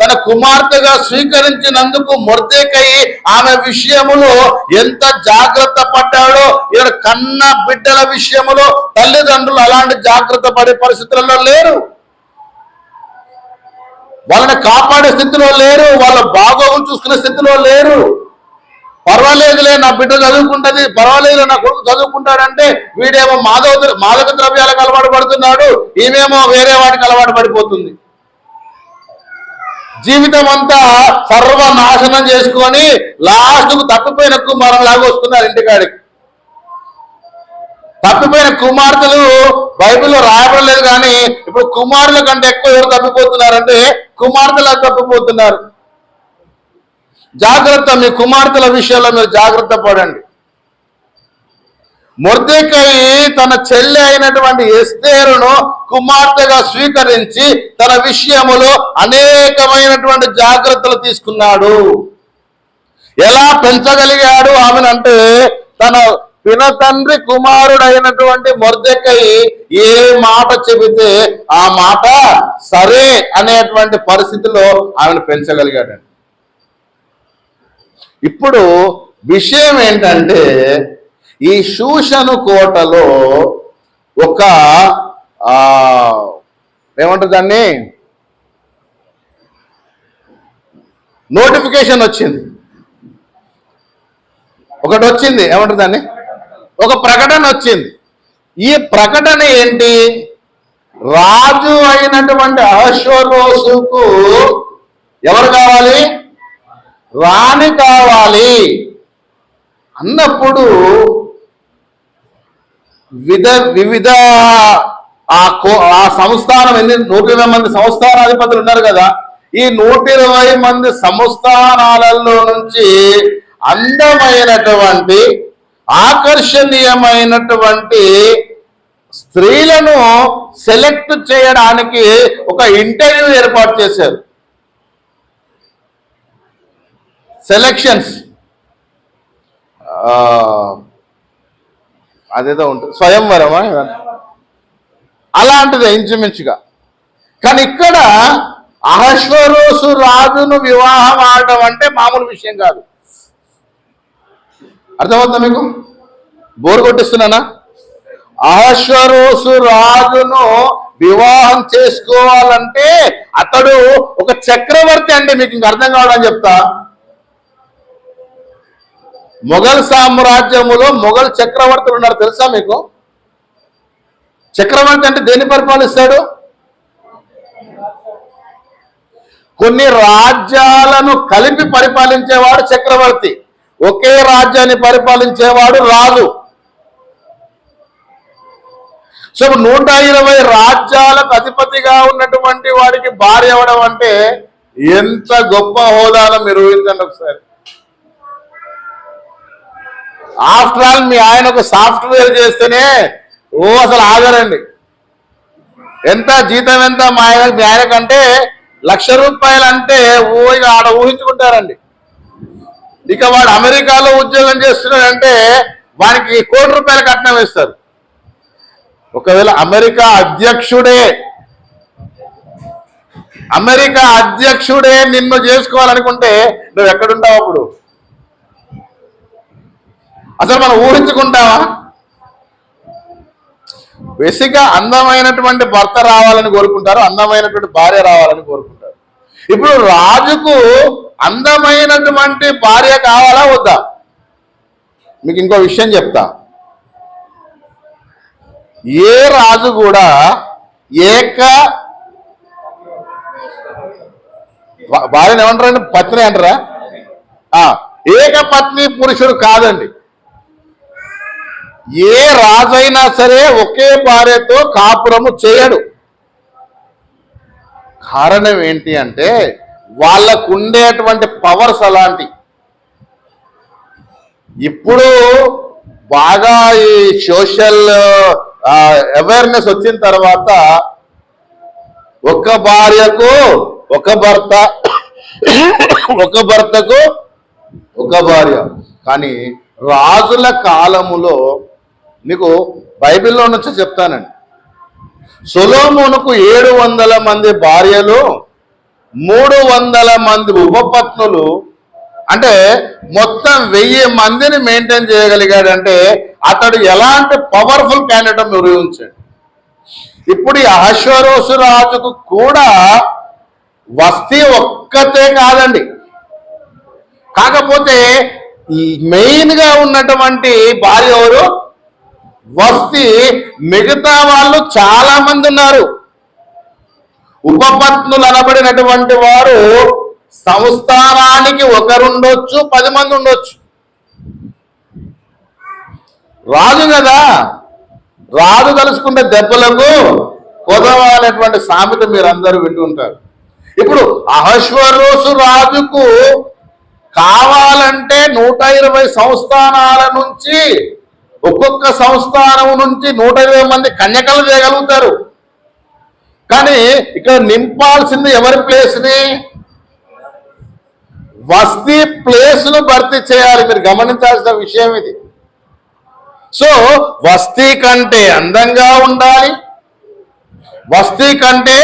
తన కుమార్తెగా స్వీకరించినందుకు మొర్దెకై ఆమె విషయములో ఎంత జాగ్రత్త పడ్డాడో, ఇక్కడ కన్న బిడ్డల విషయములో తల్లిదండ్రులు అలాంటి జాగ్రత్త పడే పరిస్థితులలో లేరు. వాళ్ళని కాపాడే స్థితిలో లేరు, వాళ్ళ బాగోగులు చూసుకునే స్థితిలో లేరు. పర్వాలేదులే, నా బిడ్డ చదువుకుంటది, పర్వాలేదు నా కొడుకు చదువుకుంటాడంటే వీడేమో మాదక ద్రవ్యాలకు అలవాటు పడుతున్నాడు, ఈమెమో వేరే వాటికి అలవాటు పడిపోతుంది. జీవితం అంతా సర్వనాశనం చేసుకొని లాస్ట్కు తప్పిపోయిన కుమారులాగా వస్తున్నారు ఇంటికాడికి. తప్పిపోయిన కుమార్తెలు బైబిల్లో రాయబడలేదు, కానీ ఇప్పుడు కుమారుల కంటే ఎక్కువ ఎవరు తప్పిపోతున్నారంటే కుమార్తెలు తప్పిపోతున్నారు. జాగ్రత్త, మీ కుమార్తెల విషయంలో మీరు జాగ్రత్త పడండి. మొర్దెకయి తన చెల్లి అయినటువంటి ఎస్తేరును కుమార్తెగా స్వీకరించి తన విషయములో అనేకమైనటువంటి జాగ్రత్తలు తీసుకున్నాడు. ఎలా పెంచగలిగాడు ఆమెనంటే, తన పినతండ్రి కుమారుడైనటువంటి మొర్దెకయి ఏ మాట చెబితే ఆ మాట సరే అనేటువంటి పరిస్థితిలో ఆమెను పెంచగలిగాడండి. ఇప్పుడు విషయం ఏంటంటే, ఈ షూషను కోటలో ఒక ఏమంటారు దాన్ని, నోటిఫికేషన్ వచ్చింది. ఒకటి వచ్చింది, ఏమంటారు దాన్ని, ఒక ప్రకటన వచ్చింది. ఈ ప్రకటన ఏంటి? రాజు అయినటువంటి అహష్వేరోషుకు ఎవరు కావాలి? రాణి కావాలి అన్నప్పుడు వివిధ ఆ సంస్థానం 120 మంది సంస్థానాధిపతులు ఉన్నారు కదా. ఈ 120 మంది సంస్థానాలలో నుంచి అందమైనటువంటి ఆకర్షణీయమైనటువంటి స్త్రీలను సెలెక్ట్ చేయడానికి ఒక ఇంటర్వ్యూ ఏర్పాటు చేశారు. సెలక్షన్స్ అదేదో ఉంటుంది, స్వయంవరమా అలాంటిది ఇంచుమించుగా. కానీ ఇక్కడ అహష్వేరోషు రాజును వివాహం ఆడటం అంటే మామూలు విషయం కాదు. అర్థమవుతుందా మీకు? బోరు కొట్టిస్తున్నానా? అహష్వేరోషు రాజును వివాహం చేసుకోవాలంటే అతడు ఒక చక్రవర్తి అండి. మీకు ఇంక అర్థం కావడం చెప్తా. మొఘల్ సామ్రాజ్యములో మొఘల్ చక్రవర్తులు ఉన్నారు, తెలుసా మీకు? చక్రవర్తి అంటే దేన్ని పరిపాలిస్తాడు? కొన్ని రాజ్యాలను కలిపి పరిపాలించేవాడు చక్రవర్తి, ఒకే రాజ్యాన్ని పరిపాలించేవాడు రాజు. సో 120 రాజ్యాలకు అధిపతిగా ఉన్నటువంటి వాడికి భార్య అవ్వడం అంటే ఎంత గొప్ప హోదాలో మీరు ఊహించండి ఒకసారి. ఆఫ్టర్ ఆల్ మీ ఆయనకు సాఫ్ట్వేర్ చేస్తేనే అసలు ఆగరండి. ఎంత జీతం ఎంత మీ ఆయనకంటే ₹1,00,000 అంటే ఇక ఆడ ఊహించుకుంటారండి. ఇక వాడు అమెరికాలో ఉద్యోగం చేస్తున్నాడంటే వానికి ₹1,00,00,000 కట్నం వేస్తారు. ఒకవేళ అమెరికా అధ్యక్షుడే నిన్ను చేసుకోవాలనుకుంటే నువ్వు ఎక్కడుంటావు అప్పుడు? అసలు మనం ఊహించుకుంటావా? బేసిక్గా అందమైనటువంటి భర్త రావాలని కోరుకుంటారు, అందమైనటువంటి భార్య రావాలని కోరుకుంటారు. ఇప్పుడు రాజుకు అందమైనటువంటి భార్య కావాలా వద్దా? మీకు ఇంకో విషయం చెప్తా. ఏ రాజు కూడా భార్యను ఏమంటారండి? పత్ని అంటారా? ఏకపత్ని పురుషుడు కాదండి. ఏ రాజైనా సరే ఒకే భార్యతో కాపురము చేయడు. కారణం ఏంటి అంటే వాళ్ళకు ఉండేటువంటి పవర్స్ అలాంటి. ఇప్పుడు బాగా ఈ సోషల్ అవేర్నెస్ వచ్చిన తర్వాత ఒక భార్యకు ఒక భర్త, ఒక భర్తకు ఒక భార్య. కానీ రాజుల కాలములో మీకు బైబిల్లో నుంచి చెప్తానండి. సొలొమోనుకు 700 మంది భార్యలు, 300 మంది ఉపపత్నులు, అంటే మొత్తం 1000 మందిని మెయింటైన్ చేయగలిగాడంటే అతడు ఎలాంటి పవర్ఫుల్ క్యాండిడేట్ నిర్వహించాడు. ఇప్పుడు ఈ అహష్వేరోషు రాజుకు కూడా వస్తీ ఒక్కతే కాదండి. కాకపోతే ఈ మెయిన్గా ఉన్నటువంటి భార్య ఎవరు? వస్తీ. మిగతా వాళ్ళు చాలా మంది ఉన్నారు. ఉపపత్నులు అనబడినటువంటి వారు సంస్థానానికి ఒకరుండొచ్చు, 10 మంది ఉండొచ్చు. రాజు కదా, రాజు తలుచుకుంటే దెబ్బలకు కొదవాలనేటువంటి సామెత మీరు అందరూ వింటుంటారు. ఇప్పుడు అహష్వేరోషు రాజుకు కావాలంటే 120 సంస్థానాల నుంచి ఒక్కొక్క సంస్థానం నుంచి 120 మంది కన్యకలు చేయగలుగుతారు. కానీ ఇక్కడ నింపాల్సింది ఎవరి ప్లేస్ని? వస్తీ ప్లేస్ను భర్తీ చేయాలి. మీరు గమనించాల్సిన విషయం ఇది. సో వస్తీ కంటే అందంగా ఉండాలి, వస్తీ కంటే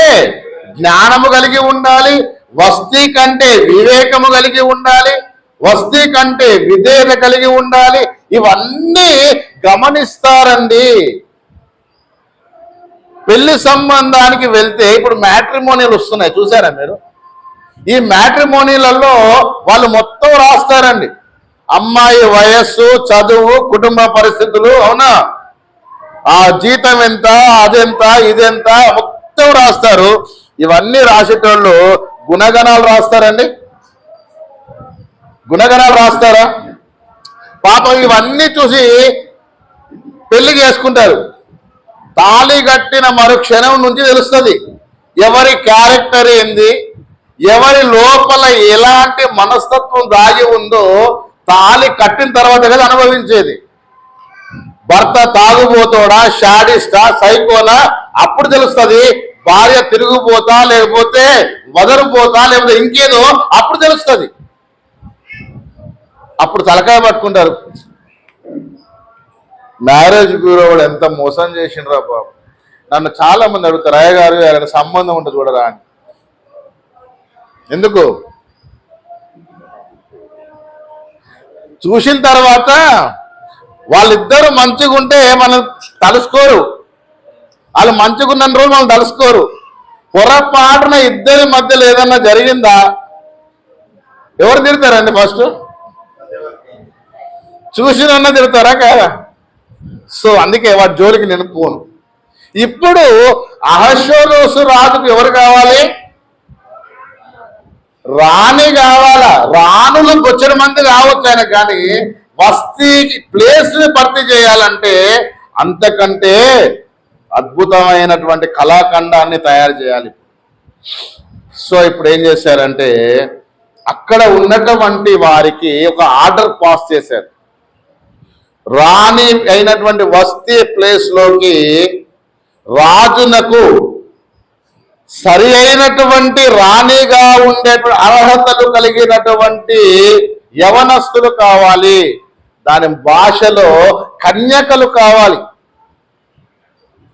జ్ఞానము కలిగి ఉండాలి, వస్తీ కంటే వివేకము కలిగి ఉండాలి, వస్తీ కంటే విధేయత కలిగి ఉండాలి. ఇవన్నీ గమనిస్తారండి. పెళ్లి సంబంధానికి వెళ్తే ఇప్పుడు మ్యాట్రిమోనియల్ వస్తున్నాయి, చూసారా మీరు? ఈ మ్యాట్రిమోనియలలో వాళ్ళు మొత్తం రాస్తారండి. అమ్మాయి వయస్సు, చదువు, కుటుంబ పరిస్థితులు, అవునా, ఆ జీతం ఎంత, అదెంత, ఇదెంత మొత్తం రాస్తారు. ఇవన్నీ రాసేటోళ్ళు గుణగణాలు రాస్తారండి? గుణగణాలు రాస్తారా? పాపం ఇవన్నీ చూసి పెళ్లి చేసుకుంటారు. తాళి కట్టిన మరుక్షణం నుంచి తెలుస్తుంది ఎవరి క్యారెక్టర్ ఏంది, ఎవరి లోపల ఎలాంటి మనస్తత్వం దాగి ఉందో తాళి కట్టిన తర్వాత కదా అనుభవించేది. భర్త తాగుబోతోడా, షాడిస్టా, సైకోనా అప్పుడు తెలుస్తుంది. భార్య తిరుగుపోతా, లేకపోతే వదరుపోతా, లేకపోతే ఇంకేదో అప్పుడు తెలుస్తుంది. అప్పుడు తలకాయ పట్టుకుంటారు. మ్యారేజ్ బ్యూరో వాడు ఎంత మోసం చేసిండ్రా బాబు. నన్ను చాలా మంది అడుగుతారు, అయ్య గారు ఆయన సంబంధం ఉంటుంది చూడరా అని. ఎందుకు? చూసిన తర్వాత వాళ్ళిద్దరు మంచిగా ఉంటే మనం తలుసుకోరు, వాళ్ళు మంచిగా ఉన్న రోజు మనం తలుసుకోరు. పొరపాటున ఇద్దరి మధ్యలో ఏదన్నా జరిగిందా ఎవరు తిడతారండి? ఫస్ట్ చూసిన తిడతారా కాదా? సో అందుకే వాడి జోలికి నేను పోను. ఇప్పుడు అహష్వేరోషు రాజుకు ఎవరు కావాలి? రాణి కావాలా? రాణులకు వచ్చిన మంది కావచ్చు ఆయన, కానీ వస్తీ ప్లేస్ ని భర్తీ చేయాలంటే అంతకంటే అద్భుతమైనటువంటి కళాఖండాన్ని తయారు చేయాలి. సో ఇప్పుడు ఏం చేశారంటే అక్కడ ఉన్నటువంటి వారికి ఒక ఆర్డర్ పాస్ చేశారు. రాణి అయినటువంటి వస్తీ ప్లేస్ లోకి రాజునకు సరి అయినటువంటి రాణిగా ఉండేటువంటి అర్హతలు కలిగినటువంటి యవనస్తులు కావాలి. దాని భాషలో కన్యకలు కావాలి.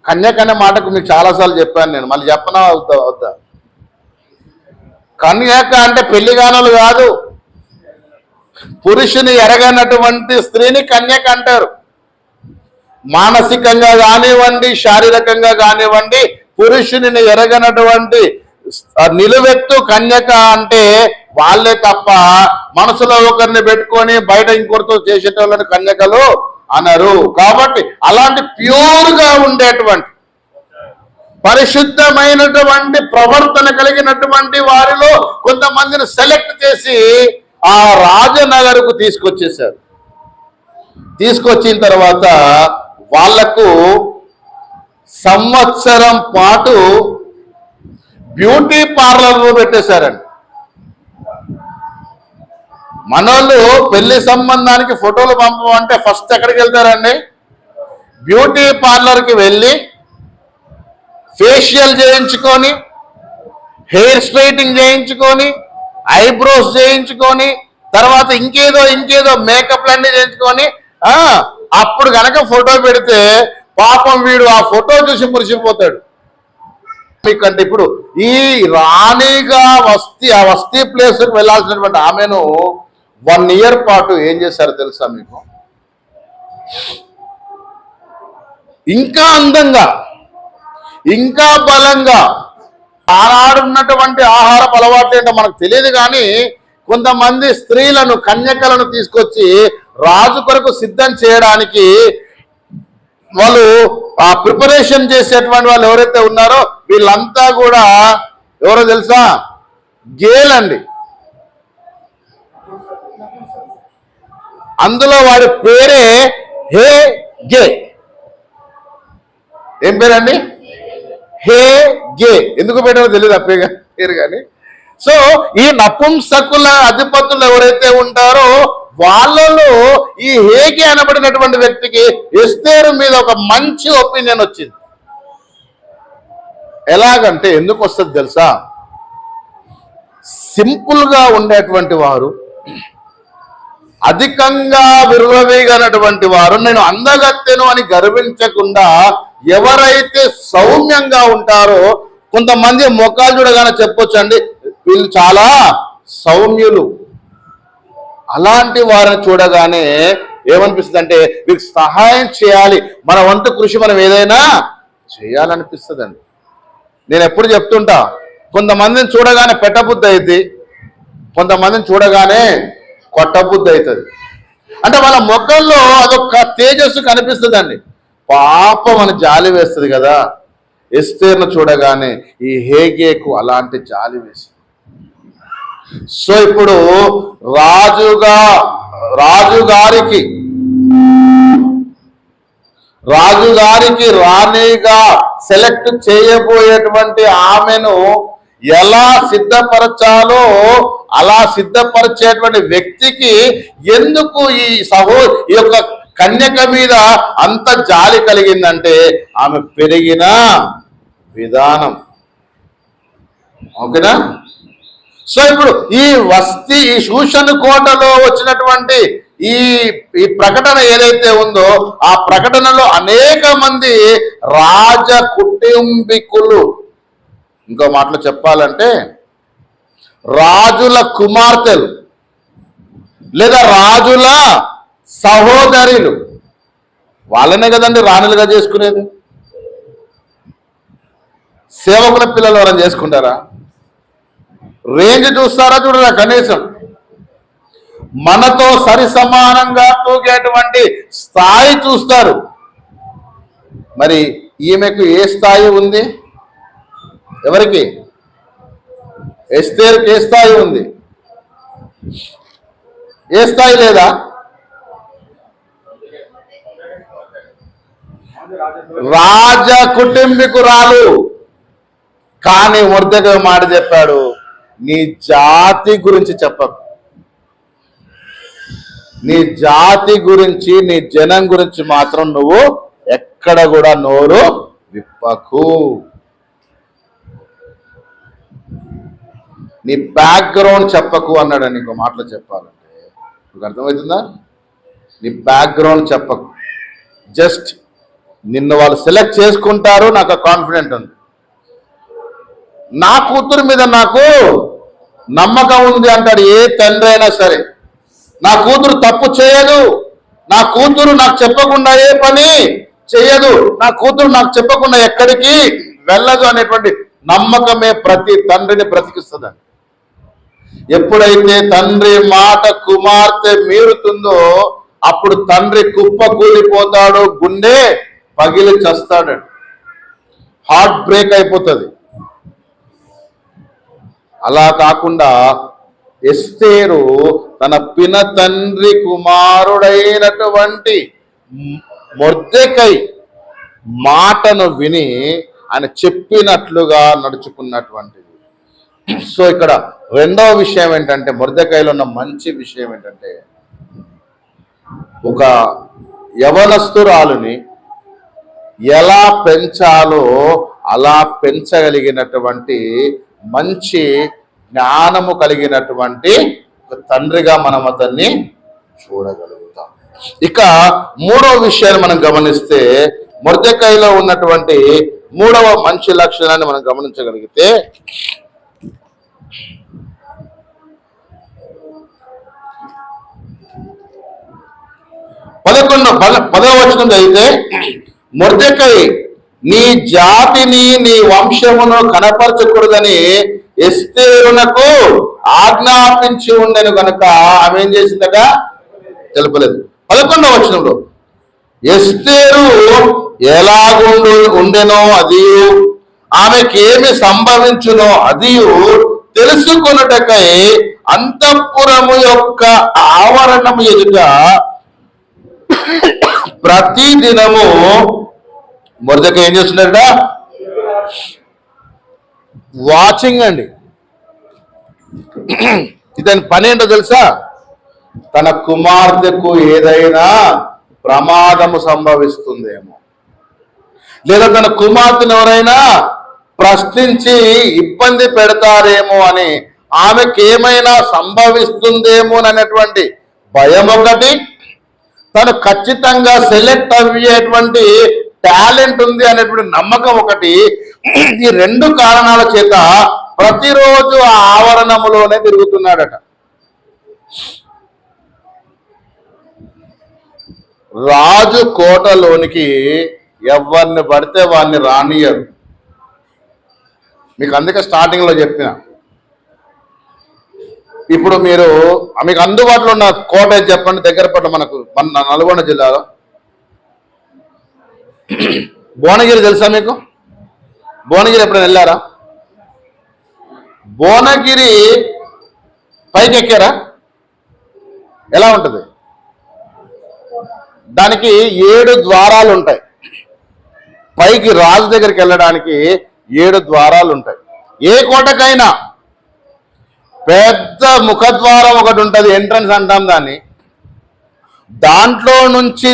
కన్యక అనే మాటకు మీకు చాలాసార్లు చెప్పాను నేను, మళ్ళీ చెప్పనా వద్దా? కన్యక అంటే పెళ్లిగానులు కాదు. పురుషుని ఎరగనటువంటి స్త్రీని కన్యక అంటారు. మానసికంగా కానివ్వండి, శారీరకంగా కానివ్వండి, పురుషుని ఎరగనటువంటి నిలువెత్తు కన్యక అంటే వాళ్ళే తప్ప మనసులో ఒకరిని పెట్టుకొని బయట ఇంకొకరితో చేసేటోళ్ళని కన్యకలు అనరు. కాబట్టి అలాంటి ప్యూర్గా ఉండేటువంటి పరిశుద్ధమైనటువంటి ప్రవర్తన కలిగినటువంటి వారిలో కొంతమందిని సెలెక్ట్ చేసి ఆ రాజనగర్కు తీసుకొచ్చేసారు. తీసుకొచ్చిన తర్వాత వాళ్లకు సంవత్సరం పాటు బ్యూటీ పార్లర్లో పెట్టేశారండి. మనోళ్ళు పెళ్లి సంబంధానికి ఫోటోలు పంపమంటే ఫస్ట్ ఎక్కడికి వెళ్తారండి? బ్యూటీ పార్లర్కి వెళ్ళి ఫేషియల్ చేయించుకొని, హెయిర్ స్ట్రైటింగ్ చేయించుకొని, ఐబ్రోస్ చేయించుకొని, తర్వాత ఇంకేదో మేకప్ అన్ని చేయించుకొని అప్పుడు కనుక ఫోటో పెడితే పాపం వీడు ఆ ఫోటో చూసి మురిసిపోతాడు. మీకంటే ఇప్పుడు ఈ రాణిగా ఆ వస్తీ ప్లేస్కి వెళ్ళాల్సినటువంటి ఆమెను 1 year పాటు ఏం చేశారో తెలుసా మీకు? ఇంకా అందంగా, ఇంకా బలంగా, ఆనాడున్నటువంటి ఆహారపు అలవాట్లు ఏంటో మనకు తెలియదు, కానీ కొంతమంది స్త్రీలను, కన్యకలను తీసుకొచ్చి రాజు కొరకు సిద్ధం చేయడానికి వాళ్ళు ఆ ప్రిపరేషన్ చేసేటువంటి వాళ్ళు ఎవరైతే ఉన్నారో వీళ్ళంతా కూడా ఎవరో తెలుసా? గేలండి. అందులో వాడి పేరే హే గే. ఏం పేరండి? హే గే. ఎందుకు పెట్టారో తెలియదు ఆ పేరు కానీ. సో ఈ నపుంసకుల అధిపతులు ఎవరైతే ఉంటారో వాళ్ళలో ఈ హేగి అనబడినటువంటి వ్యక్తికి ఎస్తేరు మీద ఒక మంచి ఒపీనియన్ వచ్చింది. ఎలాగంటే ఎందుకు వస్తుంది తెలుసా? సింపుల్గా ఉండేటువంటి వారు, అధికంగా విర్రవీగనటువంటి వారు, నేను అందగత్తెను అని గర్వించకుండా ఎవరైతే సౌమ్యంగా ఉంటారో, కొంతమంది మొక్కలు చూడగానే చెప్పొచ్చండి వీళ్ళు చాలా సౌమ్యులు. అలాంటి వారిని చూడగానే ఏమనిపిస్తుంది అంటే వీరికి సహాయం చేయాలి, మన వంతు కృషి మనం ఏదైనా చేయాలనిపిస్తుందండి. నేను ఎప్పుడు చెప్తుంటా, కొంతమందిని చూడగానే పెట్టబుద్ధి అవుతుంది, కొంతమందిని చూడగానే కొట్టబుద్ధి అవుతుంది. అంటే వాళ్ళ మొక్కల్లో అదొక తేజస్సు కనిపిస్తుందండి. పాపం అని జాలి వేస్తుంది కదా. ఎస్తేర్ను చూడగానే ఈ హేగేకు అలాంటి జాలి వేసింది. సో ఇప్పుడు రాజుగారికి రాణిగా సెలెక్ట్ చేయబోయేటువంటి ఆమెను ఎలా సిద్ధపరచాలో అలా సిద్ధపరిచేటువంటి వ్యక్తికి ఎందుకు ఈ యొక్క కన్యక మీద అంత జాలి కలిగిందంటే ఆమె పెరిగిన విధానం. ఓకేనా? సో ఇప్పుడు ఈ శూషను కోటలో వచ్చినటువంటి ఈ ప్రకటన ఏదైతే ఉందో ఆ ప్రకటనలో అనేక మంది రాజ కుటుంబీకులు, ఇంకో మాటలో చెప్పాలంటే రాజుల కుమార్తెలు లేదా రాజుల సహోదరులు, వాళ్ళనే కదండి రాణులుగా చేసుకునేది. సేవకుల పిల్లలు ఎవరైనా చేసుకుంటారా? రేంజ్ చూస్తారా? చూడరా? కనీసం మనతో సరి సమానంగా తూగేటువంటి స్థాయి చూస్తారు. మరి ఈమెకు ఏ స్థాయి ఉంది? ఎవరికి? ఎస్తేరుకి ఏ స్థాయి ఉంది? ఏ స్థాయి లేదా? రాజ కుటుంబీకురాలు. కానీ మొర్దెకై మాట చెప్పాడు, నీ జాతి గురించి చెప్పకు, నీ జాతి గురించి నీ జనం గురించి మాత్రం నువ్వు ఎక్కడ కూడా నోరు విప్పకు. నీ బ్యాక్గ్రౌండ్ చెప్పకు అన్నాడు. ఇంకో మాటలో చెప్పాలంటే మీకు అర్థమవుతుందా? నీ బ్యాక్గ్రౌండ్ చెప్పకు. జస్ట్ నిన్ను వాళ్ళు సెలెక్ట్ చేసుకుంటారు, నాకు కాన్ఫిడెంట్ ఉంది. నా కూతురు మీద నాకు నమ్మకం ఉంది అంటాడు ఏ తండ్రి అయినా సరే. నా కూతురు తప్పు చేయదు, నా కూతురు నాకు చెప్పకుండా ఏ పని చేయదు, నా కూతురు నాకు చెప్పకుండా ఎక్కడికి వెళ్ళదు అనేటువంటి నమ్మకమే ప్రతి తండ్రిని బ్రతికిస్తుందండి. ఎప్పుడైతే తండ్రి మాట కుమార్తె మీరుతుందో అప్పుడు తండ్రి కుప్ప కూలిపోతాడు, గుండె పగిలి చస్తాడు, హార్ట్ బ్రేక్ అయిపోతుంది. అలా కాకుండా ఎస్తేరు తన పిన తండ్రి కుమారుడైనటువంటి మొర్దెకై మాటను విని ఆయన చెప్పినట్లుగా నడుచుకున్నటువంటిది. సో ఇక్కడ రెండవ విషయం ఏంటంటే, మొర్దెకైలో ఉన్న మంచి విషయం ఏంటంటే, ఒక యవనస్తురాలుని ఎలా పెంచాలో అలా పెంచగలిగినటువంటి మంచి జ్ఞానము కలిగినటువంటి ఒక తండ్రిగా మనం అతన్ని చూడగలుగుతాం. ఇక మూడవ విషయాన్ని మనం గమనిస్తే, మొర్దెకైలో ఉన్నటువంటి మూడవ మంచి లక్షణాన్ని మనం గమనించగలిగితే, 10వ వచనం అయితే, మొర్దెకై నీ జాతిని నీ వంశమును కనపరచకూడదని ఎస్తేరునకు ఆజ్ఞాపించి ఉండెను కనుక ఆమె ఏం చేసిందట తెలుపలేదు. 11వ వచనంలో ఎస్తేరు ఎలాగుండు ఉండెనో అది ఆమెకేమి సంభవించునో అది తెలుసుకొనుటకై అంతఃపురము యొక్క ఆవరణము ఎదుట ప్రతి దినము మొర్దెకై ఏం చేస్తున్నాడట? వాచింగ్ అండి. ఇతని పని ఏంటో తెలుసా? తన కుమార్తెకు ఏదైనా ప్రమాదము సంభవిస్తుందేమో, లేదా తన కుమార్తెను ఎవరైనా ప్రశ్నించి ఇబ్బంది పెడతారేమో అని, ఆమెకి ఏమైనా సంభవిస్తుందేమో అనేటువంటి భయం ఒకటి, తను ఖచ్చితంగా సెలెక్ట్ అయ్యేటువంటి టాలెంట్ ఉంది అనేటువంటి నమ్మకం ఒకటి. ఈ రెండు కారణాల చేత ప్రతిరోజు ఆ ఆవరణములోనే తిరుగుతున్నాడట. రాజు కోటలోనికి ఎవరిని పడితే వాడిని రానియరు. మీకు అందుకే స్టార్టింగ్లో చెప్పిన, ఇప్పుడు మీకు అందుబాటులో ఉన్న కోట చెప్పండి, దగ్గర పట్ల మన నల్గొండ జిల్లాలో భువనగిరి తెలుసా మీకు? భువనగిరి ఎప్పుడైనా వెళ్ళారా? భువనగిరి పైకి ఎక్కారా? ఎలా ఉంటుంది? దానికి 7 ద్వారాలు ఉంటాయి. పైకి రాజు దగ్గరికి వెళ్ళడానికి 7 ద్వారాలు ఉంటాయి. ఏ కోటకైనా పెద్ద ముఖద్వారం ఒకటి ఉంటుంది, ఎంట్రన్స్ అంటాం దాన్ని. దాంట్లో నుంచి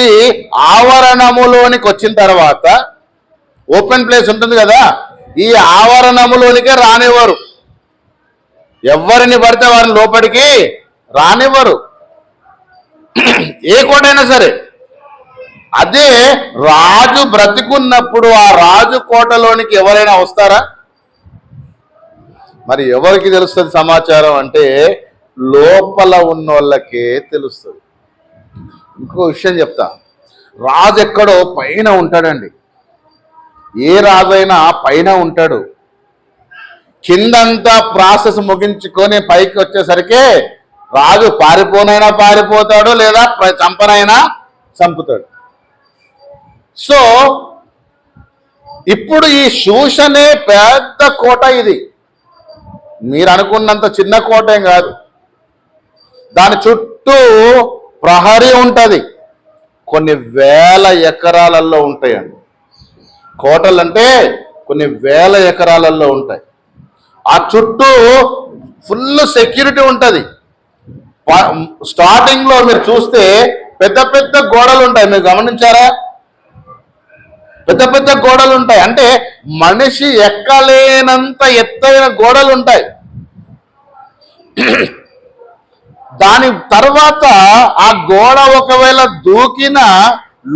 ఆవరణములోనికి వచ్చిన తర్వాత ఓపెన్ ప్లేస్ ఉంటుంది కదా, ఈ ఆవరణములోనికే రానివ్వరు. ఎవరిని పడితే వారిని లోపలికి రానివ్వరు, ఏ కోటైనా సరే. అదే రాజు బ్రతికున్నప్పుడు ఆ రాజు కోటలోనికి ఎవరైనా వస్తారా? మరి ఎవరికి తెలుస్తుంది సమాచారం అంటే లోపల ఉన్న వాళ్ళకే తెలుస్తుంది. ఇంకో విషయం చెప్తా, రాజు ఎక్కడో పైన ఉంటాడండి. ఏ రాజైనా పైన ఉంటాడు. కిందంతా ప్రాసెస్ ముగించుకొని పైకి వచ్చేసరికి రాజు పారిపోనైనా పారిపోతాడు, లేదా చంపనైనా చంపుతాడు. సో ఇప్పుడు ఈ శూషనే పెద్ద కోట. ఇది మీరు అనుకున్నంత చిన్న కోట ఏం కాదు. దాని చుట్టూ ప్రహరీ ఉంటుంది. కొన్ని వేల ఎకరాలలో ఉంటాయండి కోటలు, అంటే కొన్ని వేల ఎకరాలలో ఉంటాయి. ఆ చుట్టూ ఫుల్ సెక్యూరిటీ ఉంటుంది. స్టార్టింగ్లో మీరు చూస్తే పెద్ద పెద్ద గోడలు ఉంటాయి, మీరు గమనించారా? పెద్ద పెద్ద గోడలు ఉంటాయి, అంటే మనిషి ఎక్కలేనంత ఎత్తైన గోడలు ఉంటాయి. దాని తర్వాత ఆ గోడ ఒకవేళ దూకిన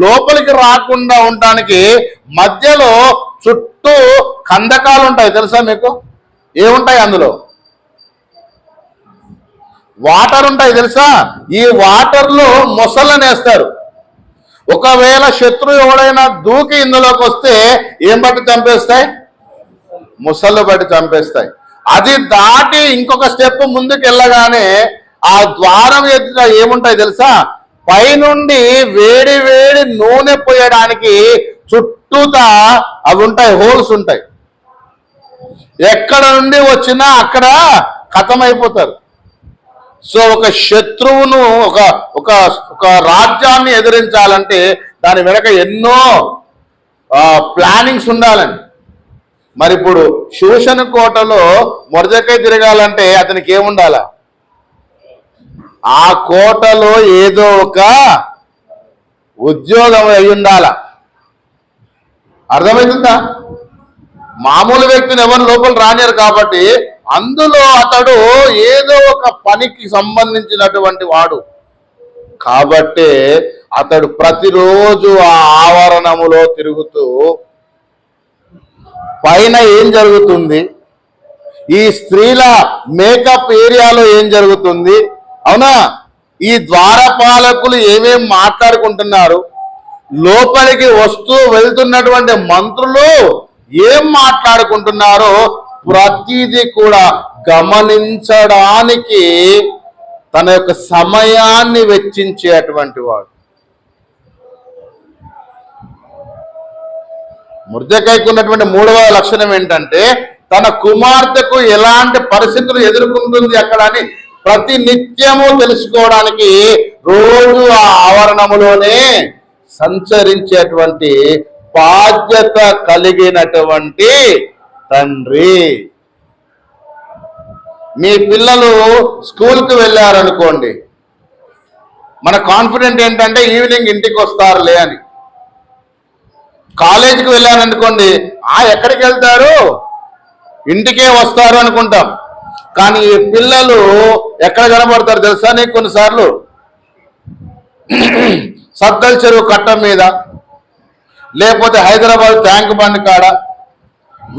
లోపలికి రాకుండా ఉండడానికి మధ్యలో చుట్టూ కందకాలు ఉంటాయి. తెలుసా మీకు? ఏముంటాయి అందులో? వాటర్ ఉంటాయి. తెలుసా? ఈ వాటర్లో మొసళ్ళని వేస్తారు. ఒకవేళ శత్రువు ఎవడైనా దూకి ఇందులోకి వస్తే ఏం బట్టి చంపేస్తాయి? ముసళ్ళు బట్టి చంపేస్తాయి. అది దాటి ఇంకొక స్టెప్ ముందుకు వెళ్ళగానే ఆ ద్వారం ఎదుట ఏముంటాయి తెలుసా? పైనుండి వేడి వేడి నూనె పోయడానికి చుట్టూతా అవి ఉంటాయి, హోల్స్ ఉంటాయి. ఎక్కడ నుండి వచ్చినా అక్కడ ఖతమైపోతారు. సో ఒక శత్రువును ఒక రాజ్యాన్ని ఎదిరించాలంటే దాని వెనక ఎన్నో ప్లానింగ్స్ ఉండాలండి. మరి ఇప్పుడు శూషణ కోటలో మొర్దెకై తిరగాలంటే అతనికి ఏముండాలా? ఆ కోటలో ఏదో ఒక ఉద్యోగం అయి ఉండాలా. అర్థమవుతుందా? మామూలు వ్యక్తిని ఎవరు లోపల రానియరు కాబట్టి అందులో అతడు ఏదో ఒక పనికి సంబంధించినటువంటి వాడు కాబట్టి అతడు ప్రతిరోజు ఆ ఆవరణములో తిరుగుతూ పైన ఏం జరుగుతుంది, ఈ స్త్రీల మేకప్ ఏరియాలో ఏం జరుగుతుంది, అవునా, ఈ ద్వారపాలకులు ఏమేం మాట్లాడుకుంటున్నారు, లోపలికి వస్తూ వెళ్తున్నటువంటి మంత్రులు ఏం మాట్లాడుకుంటున్నారో ప్రతిదీ కూడా గమనించడానికి తన యొక్క సమయాన్ని వెచ్చించేటువంటి వాడు. మొర్దెకైకు ఉన్నటువంటి 3వ లక్షణం ఏంటంటే తన కుమార్తెకు ఎలాంటి పరిస్థితులు ఎదుర్కొంటుంది అక్కడ అని ప్రతి నిత్యము తెలుసుకోవడానికి రోజు ఆ ఆవరణములోనే సంచరించేటువంటి బాధ్యత కలిగినటువంటి తండ్రి. మీ పిల్లలు స్కూల్కి వెళ్ళారనుకోండి, మన కాన్ఫిడెంట్ ఏంటంటే ఈవినింగ్ ఇంటికి వస్తారులే అని. కాలేజీకి వెళ్ళాననుకోండి, ఎక్కడికి వెళ్తారు, ఇంటికే వస్తారు అనుకుంటాం. కానీ ఈ పిల్లలు ఎక్కడ కనబడతారు తెలుసా నీకు? కొన్నిసార్లు సద్దల చెరువు కట్ట మీద, లేకపోతే హైదరాబాద్ ట్యాంక్ బండ్ కాడ,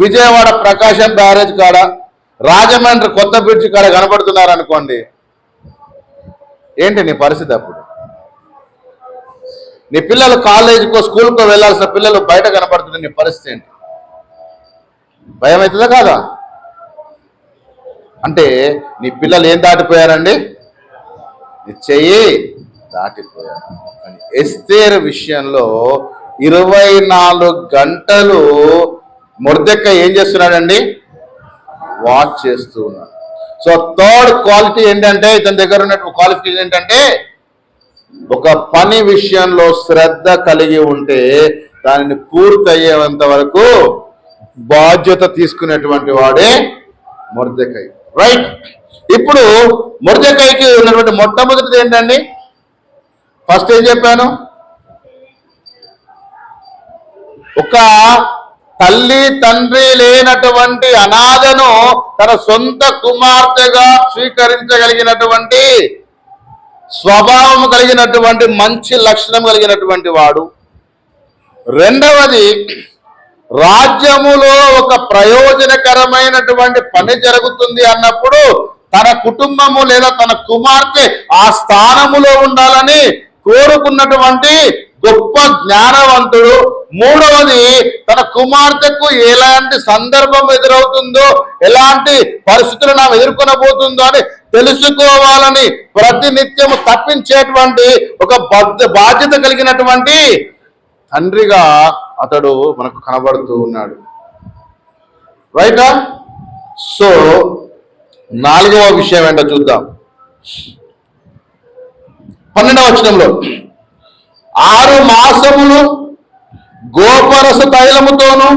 విజయవాడ ప్రకాశం బ్యారేజ్ కాడ, రాజమండ్రి కొత్త బ్రిడ్జ్ కాడ కనబడుతున్నారు అనుకోండి. ఏంటి నీ పరిస్థితి అప్పుడు? నీ పిల్లలు కాలేజీకో స్కూల్కో వెళ్ళాల్సిన పిల్లలు బయట కనపడుతుంటే నీ పరిస్థితి ఏంటి? భయం అవుతుందా కాదా? అంటే నీ పిల్లలు ఏం దాటిపోయారండి? నీ చెయ్యి దాటిపోయారు. ఎస్తేరు విషయంలో 24 గంటలు మొర్దెక్కై ఏం చేస్తున్నాడండి? వాచ్ చేస్తూ ఉన్నాడు. సో థర్డ్ క్వాలిటీ ఏంటంటే, ఇతని దగ్గర ఉన్నటువంటి క్వాలిఫికేషన్ ఏంటంటే, ఒక పని విషయంలో శ్రద్ధ కలిగి ఉంటే దానిని పూర్తయ్యేంత వరకు బాధ్యత తీసుకునేటువంటి వాడే మొర్దెకై. రైట్, ఇప్పుడు మొర్దెకైకి ఉన్నటువంటి మొట్టమొదటిది ఏంటండి? ఫస్ట్ ఏం చెప్పాను? ఒక తల్లి తండ్రి లేనటువంటి అనాథను తన సొంత కుమార్తెగా స్వీకరించగలిగినటువంటి స్వభావం కలిగినటువంటి మంచి లక్షణం కలిగినటువంటి వాడు. రెండవది, రాజ్యములో ఒక ప్రయోజనకరమైనటువంటి పని జరుగుతుంది అన్నప్పుడు తన కుటుంబము లేదా తన కుమార్తె ఆ స్థానములో ఉండాలని కోరుకున్నటువంటి గొప్ప జ్ఞానవంతుడు. మూడవది, తన కుమార్తెకు ఎలాంటి సందర్భం ఎదురవుతుందో, ఎలాంటి పరిస్థితులను ఆమె ఎదుర్కొనబోతుందో అని తెలుసుకోవాలని ప్రతినిత్యము తప్పించేటువంటి ఒక బాధ్యత కలిగినటువంటి తండ్రిగా అతడు మనకు కనబడుతూ ఉన్నాడు. రైటా? సో 4వ విషయం ఏంటో చూద్దాం. 12వ వచనంలో 6 మాసములు గోపరస తైలముతోను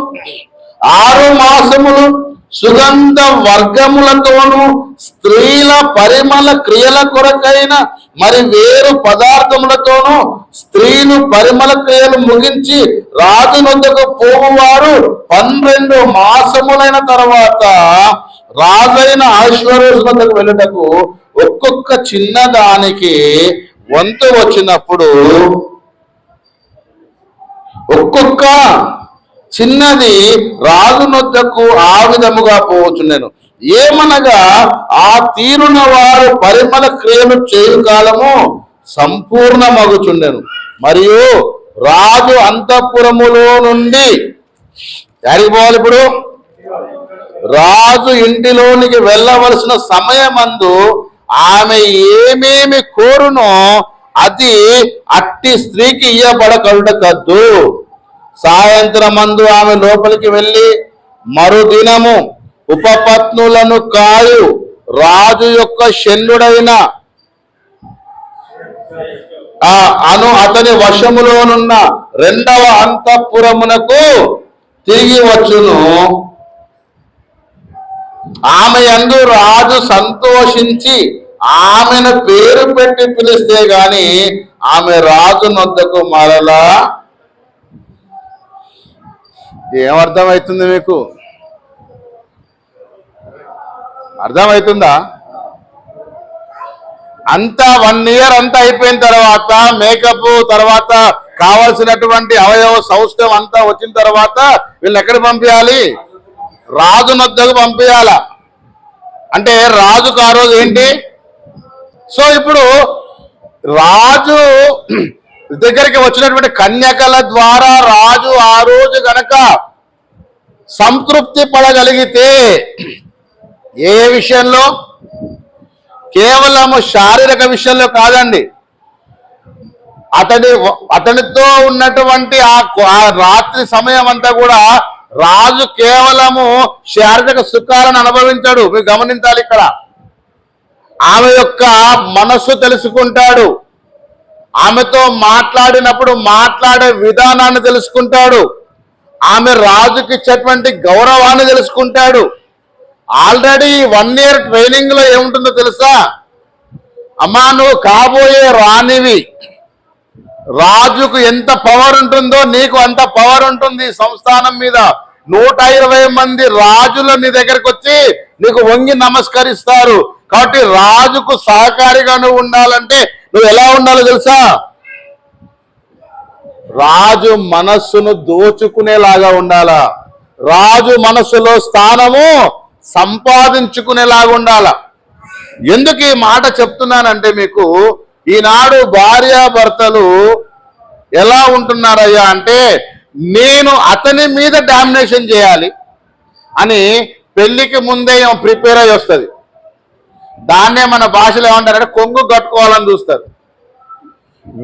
6 మాసములు సుగంధ వర్గములతోను స్త్రీల పరిమళ క్రియల కొరకైన మరి వేరు పదార్థములతోను స్త్రీలు పరిమళ క్రియలు ముగించి రాజు వద్దకు పోవువారు 12 మాసములైన తర్వాత రాజైన అహష్వేరోషు వద్దకు వెళ్ళుటకు ఒక్కొక్క చిన్నదానికి వంతు వచ్చినప్పుడు ఒక్కొక్క చిన్నది రాజు వద్దకు ఆ విధముగా పోవచ్చునేను. ఏమనగా ఆ తీరున వారు పరిమళ క్రియలు చేయు కాలము సంపూర్ణమగుచుండెను. మరియు రాజు అంతఃపురములో నుండి ఎక్కడికి పోవాలి? ఇప్పుడు రాజు ఇంటిలోనికి వెళ్ళవలసిన సమయమందు ఆమె ఏమేమి కోరునో అది అట్టి స్త్రీకి ఇయ్యబడకూడదు. సాయంత్రమందు ఆమె లోపలికి వెళ్ళి మరుదినము ఉపపత్నులను కాయు రాజు యొక్క శల్యుడైన అతని వశములోనున్న 2వ అంతఃపురమునకు తిరిగి వచ్చును. ఆమె యందు రాజు సంతోషించి ఆమెను పేరు పెట్టి పిలిస్తే గాని ఆమె రాజు నొద్దకు మరలా. ఏమర్థమవుతుంది మీకు? అర్థమవుతుందా? అంతా 1 ఇయర్ అంతా అయిపోయిన తర్వాత మేకప్ తర్వాత కావాల్సినటువంటి అవయవ సౌష్ఠవం అంతా వచ్చిన తర్వాత వీళ్ళు ఎక్కడికి పంపించాలి? రాజు నొద్దకు పంపించాల. అంటే రాజుకు ఆ రోజు ఏంటి? సో ఇప్పుడు రాజు దగ్గరికి వచ్చినటువంటి కన్యకల ద్వారా రాజు ఆ రోజు గనక సంతృప్తి పడగలిగితే, ఏ విషయంలో? కేవలము శారీరక విషయంలో కాదండి, అతనితో ఉన్నటువంటి ఆ రాత్రి సమయం అంతా కూడా రాజు కేవలము శారీరక సుఖాలను అనుభవించాడు. మీరు గమనించాలి. ఇక్కడ ఆమె యొక్క మనస్సు తెలుసుకుంటాడు, ఆమెతో మాట్లాడినప్పుడు మాట్లాడే విధానాన్ని తెలుసుకుంటాడు, ఆమె రాజుకి ఇచ్చేటువంటి గౌరవాన్ని తెలుసుకుంటాడు. ఆల్రెడీ 1 ఇయర్ ట్రైనింగ్ లో ఏముంటుందో తెలుసా? అమ్మా నువ్వు కాబోయే రాణివి, రాజుకు ఎంత పవర్ ఉంటుందో నీకు అంత పవర్ ఉంటుంది సంస్థానం మీద. 120 మంది రాజులు నీ దగ్గరకు వచ్చి నీకు వంగి నమస్కరిస్తారు. కాబట్టి రాజుకు సహకారిగా నువ్వు ఉండాలంటే నువ్వు ఎలా ఉండాలో తెలుసా? రాజు మనస్సును దోచుకునేలాగా ఉండాలా, రాజు మనస్సులో స్థానము సంపాదించుకునేలాగా ఉండాలా. ఎందుకు ఈ మాట చెప్తున్నానంటే మీకు ఈనాడు భార్యాభర్తలు ఎలా ఉంటున్నారయ్యా అంటే నేను అతని మీద డామినేషన్ చేయాలి అని పెళ్లికి ముందే ప్రిపేర్ అయ్యి వస్తుంది. దాన్నే మన భాషలో ఏమంటారంటే కొంగు కట్టుకోవాలని చూస్తారు.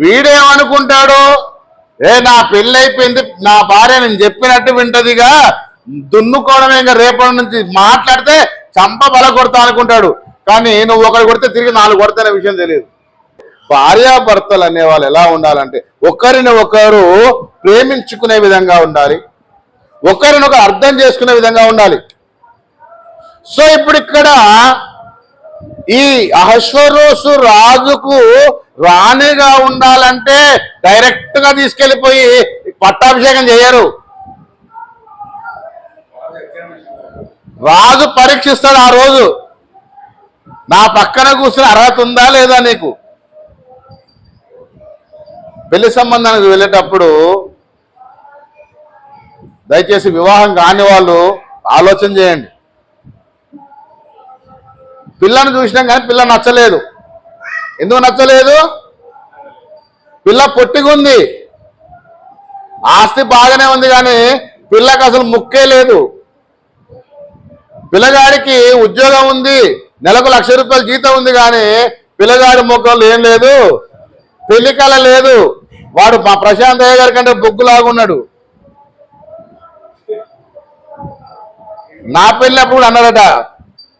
వీడేమనుకుంటాడు, నా పెళ్ళి అయిపోయింది, నా భార్య నేను చెప్పినట్టు వింటదిగా, దున్నుకోవడమే, ఇంకా రేపటి నుంచి మాట్లాడితే చంప బల కొడతా అనుకుంటాడు. కానీ నువ్వు ఒకరు కొడితే తిరిగి 4 కొడతానే విషయం తెలియదు. భార్యాభర్తలు అనేవాళ్ళు ఎలా ఉండాలంటే ఒకరిని ఒకరు ప్రేమించుకునే విధంగా ఉండాలి, ఒకరినొకరు అర్థం చేసుకునే విధంగా ఉండాలి. సో ఇప్పుడు ఇక్కడ ఈ అహశ్వరోషు రాజుకు రాణిగా ఉండాలంటే డైరెక్ట్ గా తీసుకెళ్లిపోయి పట్టాభిషేకం చేయరు. రాజు పరీక్షిస్తాడు ఆ రోజు, నా పక్కన కూర్చుని అర్హత ఉందా లేదా నీకు. పెళ్లి సంబంధానికి వెళ్ళేటప్పుడు దయచేసి వివాహం కాని వాళ్ళు ఆలోచన చేయండి. పిల్లను చూసినాం కానీ పిల్ల నచ్చలేదు. ఎందుకు నచ్చలేదు? పిల్ల పొట్టిగుంది, ఆస్తి బాగానే ఉంది కానీ పిల్లకి అసలు ముక్కే లేదు. పిల్లగాడికి ఉద్యోగం ఉంది, నెలకు 1,00,000 రూపాయల జీతం ఉంది కానీ పిల్లగాడి ముఖంలో ఏం లేదు, పెళ్లికల లేదు. వాడు మా ప్రశాంత్ అయ్య గారి కంటే బొగ్గులాగున్నాడు. నా పెళ్ళి అప్పుడు అన్నారట,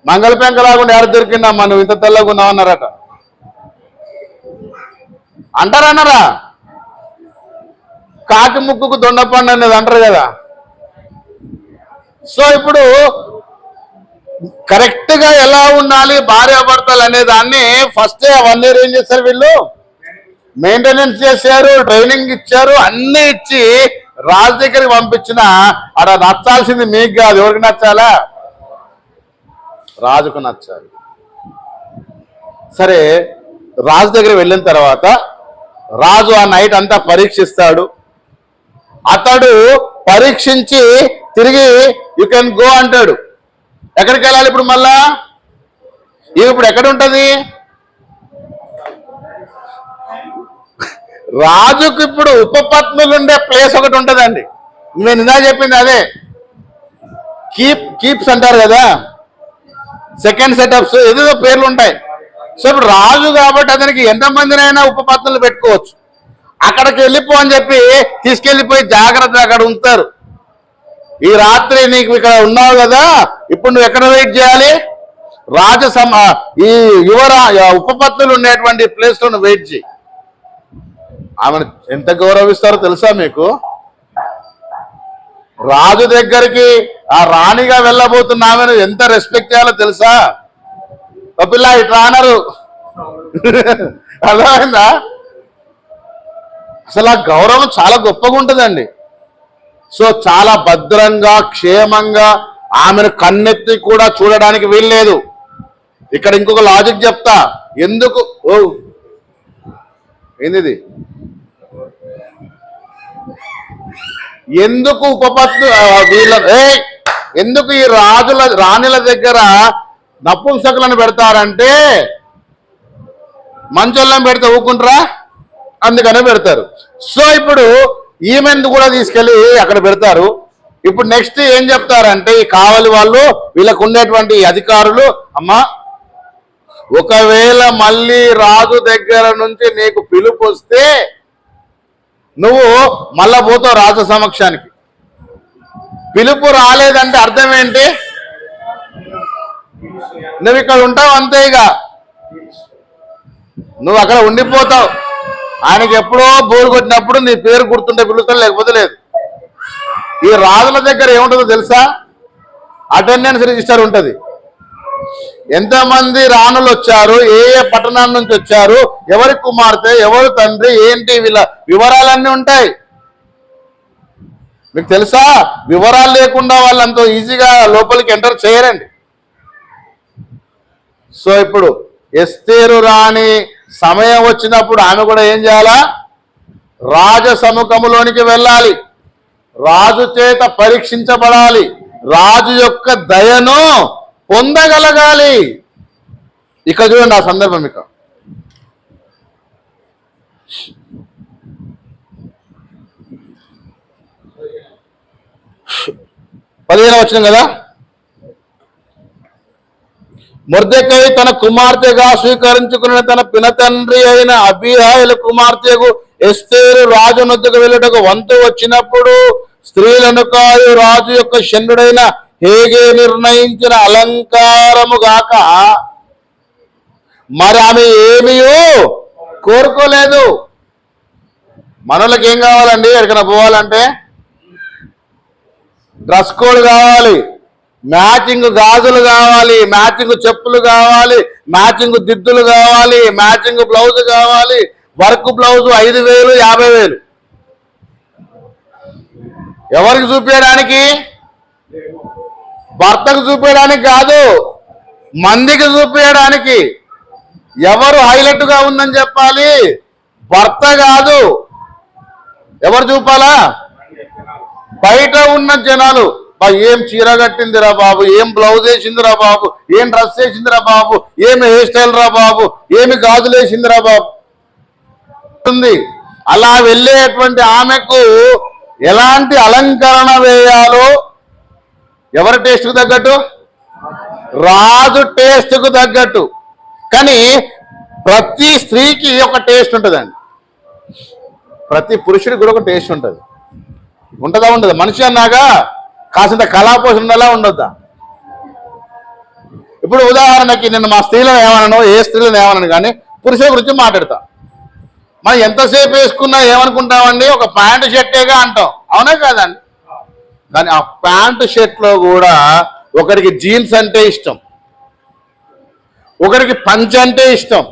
మంగళ పెంకలాగుండి ఎవరు దొరికిందమ్మా నువ్వు ఇంత తెల్లగా ఉన్నావు అన్నారట. అంటారన్నారా? కాకి ముక్కుకు దొండపండు అనేది అంటారు కదా. సో ఇప్పుడు కరెక్ట్ గా ఎలా ఉండాలి భార్యాభర్తలు అనే దాన్ని ఫస్ట్ 1 ఇయర్ ఏం చేశారు వీళ్ళు, మెయింటెనెన్స్ చేశారు, ట్రైనింగ్ ఇచ్చారు, అన్ని ఇచ్చి రాజు దగ్గరికి పంపించిన అక్కడ నచ్చాల్సింది మీకు కాదు, ఎవరికి నచ్చాలా? రాజుకు నచ్చాలి. సరే రాజు దగ్గర వెళ్ళిన తర్వాత రాజు ఆ నైట్ అంతా పరీక్షిస్తాడు. అతడు పరీక్షించి తిరిగి యు కెన్ గో అంటాడు. ఎక్కడికి వెళ్ళాలి ఇప్పుడు? మళ్ళా ఇప్పుడు ఎక్కడ ఉంటది? రాజుకు ఇప్పుడు ఉపపత్నులు ఉండే ప్లేస్ ఒకటి ఉంటుందండి. నేను ఇందా చెప్పింది అదే, కీప్స్ అంటారు కదా, సెకండ్ సెటప్స్, ఏదో పేర్లు ఉంటాయి. సో ఇప్పుడు రాజు కాబట్టి అతనికి ఎంతమందినైనా ఉపపత్నులు పెట్టుకోవచ్చు. అక్కడికి వెళ్ళిపో అని చెప్పి తీసుకెళ్ళిపోయి జాగ్రత్తగా అక్కడ ఉంచుతారు. ఈ రాత్రి నీకు ఇక్కడ ఉన్నావు కదా, ఇప్పుడు నువ్వు ఎక్కడ వెయిట్ చేయాలి? ఈ ఉపపత్నులు ఉండేటువంటి ప్లేస్ లో నువ్వు వెయిట్ చేయి. ఆమెను ఎంత గౌరవిస్తారో తెలుసా మీకు? రాజు దగ్గరికి ఆ రాణిగా వెళ్ళబోతున్న ఆమెను ఎంత రెస్పెక్ట్ చేయాలో తెలుసా? ఓ పిల్ల ఇట్లా అన్నారు, అర్థమైందా? అసలు ఆ గౌరవం చాలా గొప్పగా ఉంటుందండి. సో చాలా భద్రంగా క్షేమంగా ఆమెను కన్నెత్తి కూడా చూడడానికి వీల్లేదు. ఇక్కడ ఇంకొక లాజిక్ చెప్తా. ఎందుకు ఏంది ఎందుకు ఉపపత్తు వీళ్ళ ఎందుకు ఈ రాణిల దగ్గర నపుంసకులను పెడతారంటే మంచోళ్ళని పెడితే ఊకుంటారా, అందుకనే పెడతారు. సో ఇప్పుడు ఈమెను కూడా తీసుకెళ్ళి అక్కడ పెడతారు. ఇప్పుడు నెక్స్ట్ ఏం చెప్తారంటే ఈ కావలి వాళ్ళు, వీళ్ళకు ఉండేటువంటి అధికారులు, అమ్మా ఒకవేళ మళ్ళీ రాజు దగ్గర నుంచి నీకు పిలుపు వస్తే నువ్వు మళ్ళా పోతావు రాజు సమక్షానికి. పిలుపు రాలేదంటే అర్థం ఏంటి? నువ్వు ఇక్కడ ఉంటావు అంతే, ఇక నువ్వు అక్కడ ఉండిపోతావు. ఆయనకి ఎప్పుడో బోరు కొట్టినప్పుడు నీ పేరు గుర్తుంటే పిలుస్తాడు, లేకపోతే లేదు. ఈ రాజుల దగ్గర ఏముంటుందో తెలుసా? అటెండెన్స్ రిజిస్టర్ ఉంటుంది. ఎంతమంది రాణులు వచ్చారు, ఏ ఏ పట్టణం నుంచి వచ్చారు, ఎవరి కుమార్తె, ఎవరు తండ్రి, ఏంటి, వీళ్ళ వివరాలన్నీ ఉంటాయి. మీకు తెలుసా, వివరాలు లేకుండా వాళ్ళు అంత ఈజీగా లోపలికి ఎంటర్ చేయరండి. సో ఇప్పుడు ఎస్తేరు రాణి సమయం వచ్చినప్పుడు ఆమె కూడా ఏం చేయాలా? రాజ సముఖములోనికి వెళ్ళాలి, రాజు చేత పరీక్షించబడాలి, రాజు యొక్క దయను పొందగలగాలి. ఇక్కడ చూడండి ఆ సందర్భం. ఇక 15వ వచనం కదా, మొర్దెకై తన కుమార్తెగా స్వీకరించుకున్న తన పినతండ్రి అయిన అబీహాయిల కుమార్తెకు ఎస్తేరు రాజు నొద్దకు వెళ్ళుటకు వంతు వచ్చినప్పుడు స్త్రీలను కాదు రాజు యొక్క షండుడైన హేగే నిర్ణయించిన అలంకారము గాక మరి ఆమె ఏమీయూ కోరుకోలేదు. మనోళ్ళకి ఏం కావాలండి? ఎక్కడికైనా పోవాలంటే డ్రెస్ కోడ్ కావాలి, మ్యాచింగ్ గాజులు కావాలి, మ్యాచింగ్ చెప్పులు కావాలి, మ్యాచింగ్ దిద్దులు కావాలి, మ్యాచింగ్ బ్లౌజ్ కావాలి, వర్క్ బ్లౌజ్ 5,000 50,000. ఎవరికి చూపించడానికి? భర్తకు చూపించడానికి కాదు, మందికి చూపించడానికి. ఎవరు హైలైట్ గా ఉందని చెప్పాలి? భర్త కాదు. ఎవరు చూపాలా? బయట ఉన్న జనాలు. ఏం చీర కట్టిందిరా బాబు, ఏం బ్లౌజ్ వేసిందిరా బాబు, ఏం డ్రెస్ వేసిందిరా బాబు, ఏమి హెయిర్ స్టైల్ రా బాబు, ఏమి గాజులు వేసిందిరా బాబు. అలా వెళ్ళేటువంటి ఆమెకు ఎలాంటి అలంకరణ వేయాలో ఎవరి టేస్ట్కు తగ్గట్టు? రాజు టేస్ట్కు తగ్గట్టు. కానీ ప్రతి స్త్రీకి ఒక టేస్ట్ ఉంటుందండి, ప్రతి పురుషుడికి కూడా ఒక టేస్ట్ ఉంటుంది. ఉంటుందా? ఉండదు? మనిషి అన్నాగా కాసింత కళాపోషణ ఉండాలా, ఉండొద్దా? ఇప్పుడు ఉదాహరణకి నేను మా స్త్రీలను ఏమనను, ఏ స్త్రీలను ఏమనను, కానీ పురుషుల గురించి మాట్లాడతా. మనం ఎంతసేపు వేసుకున్నా ఏమనుకుంటామండి? ఒక ప్యాంటు షర్టేగా అంటాం, అవునా కాదండి? కానీ ఆ ప్యాంటు షర్ట్లో కూడా ఒకరికి జీన్స్ అంటే ఇష్టం, ఒకరికి పంచ్ అంటే ఇష్టం,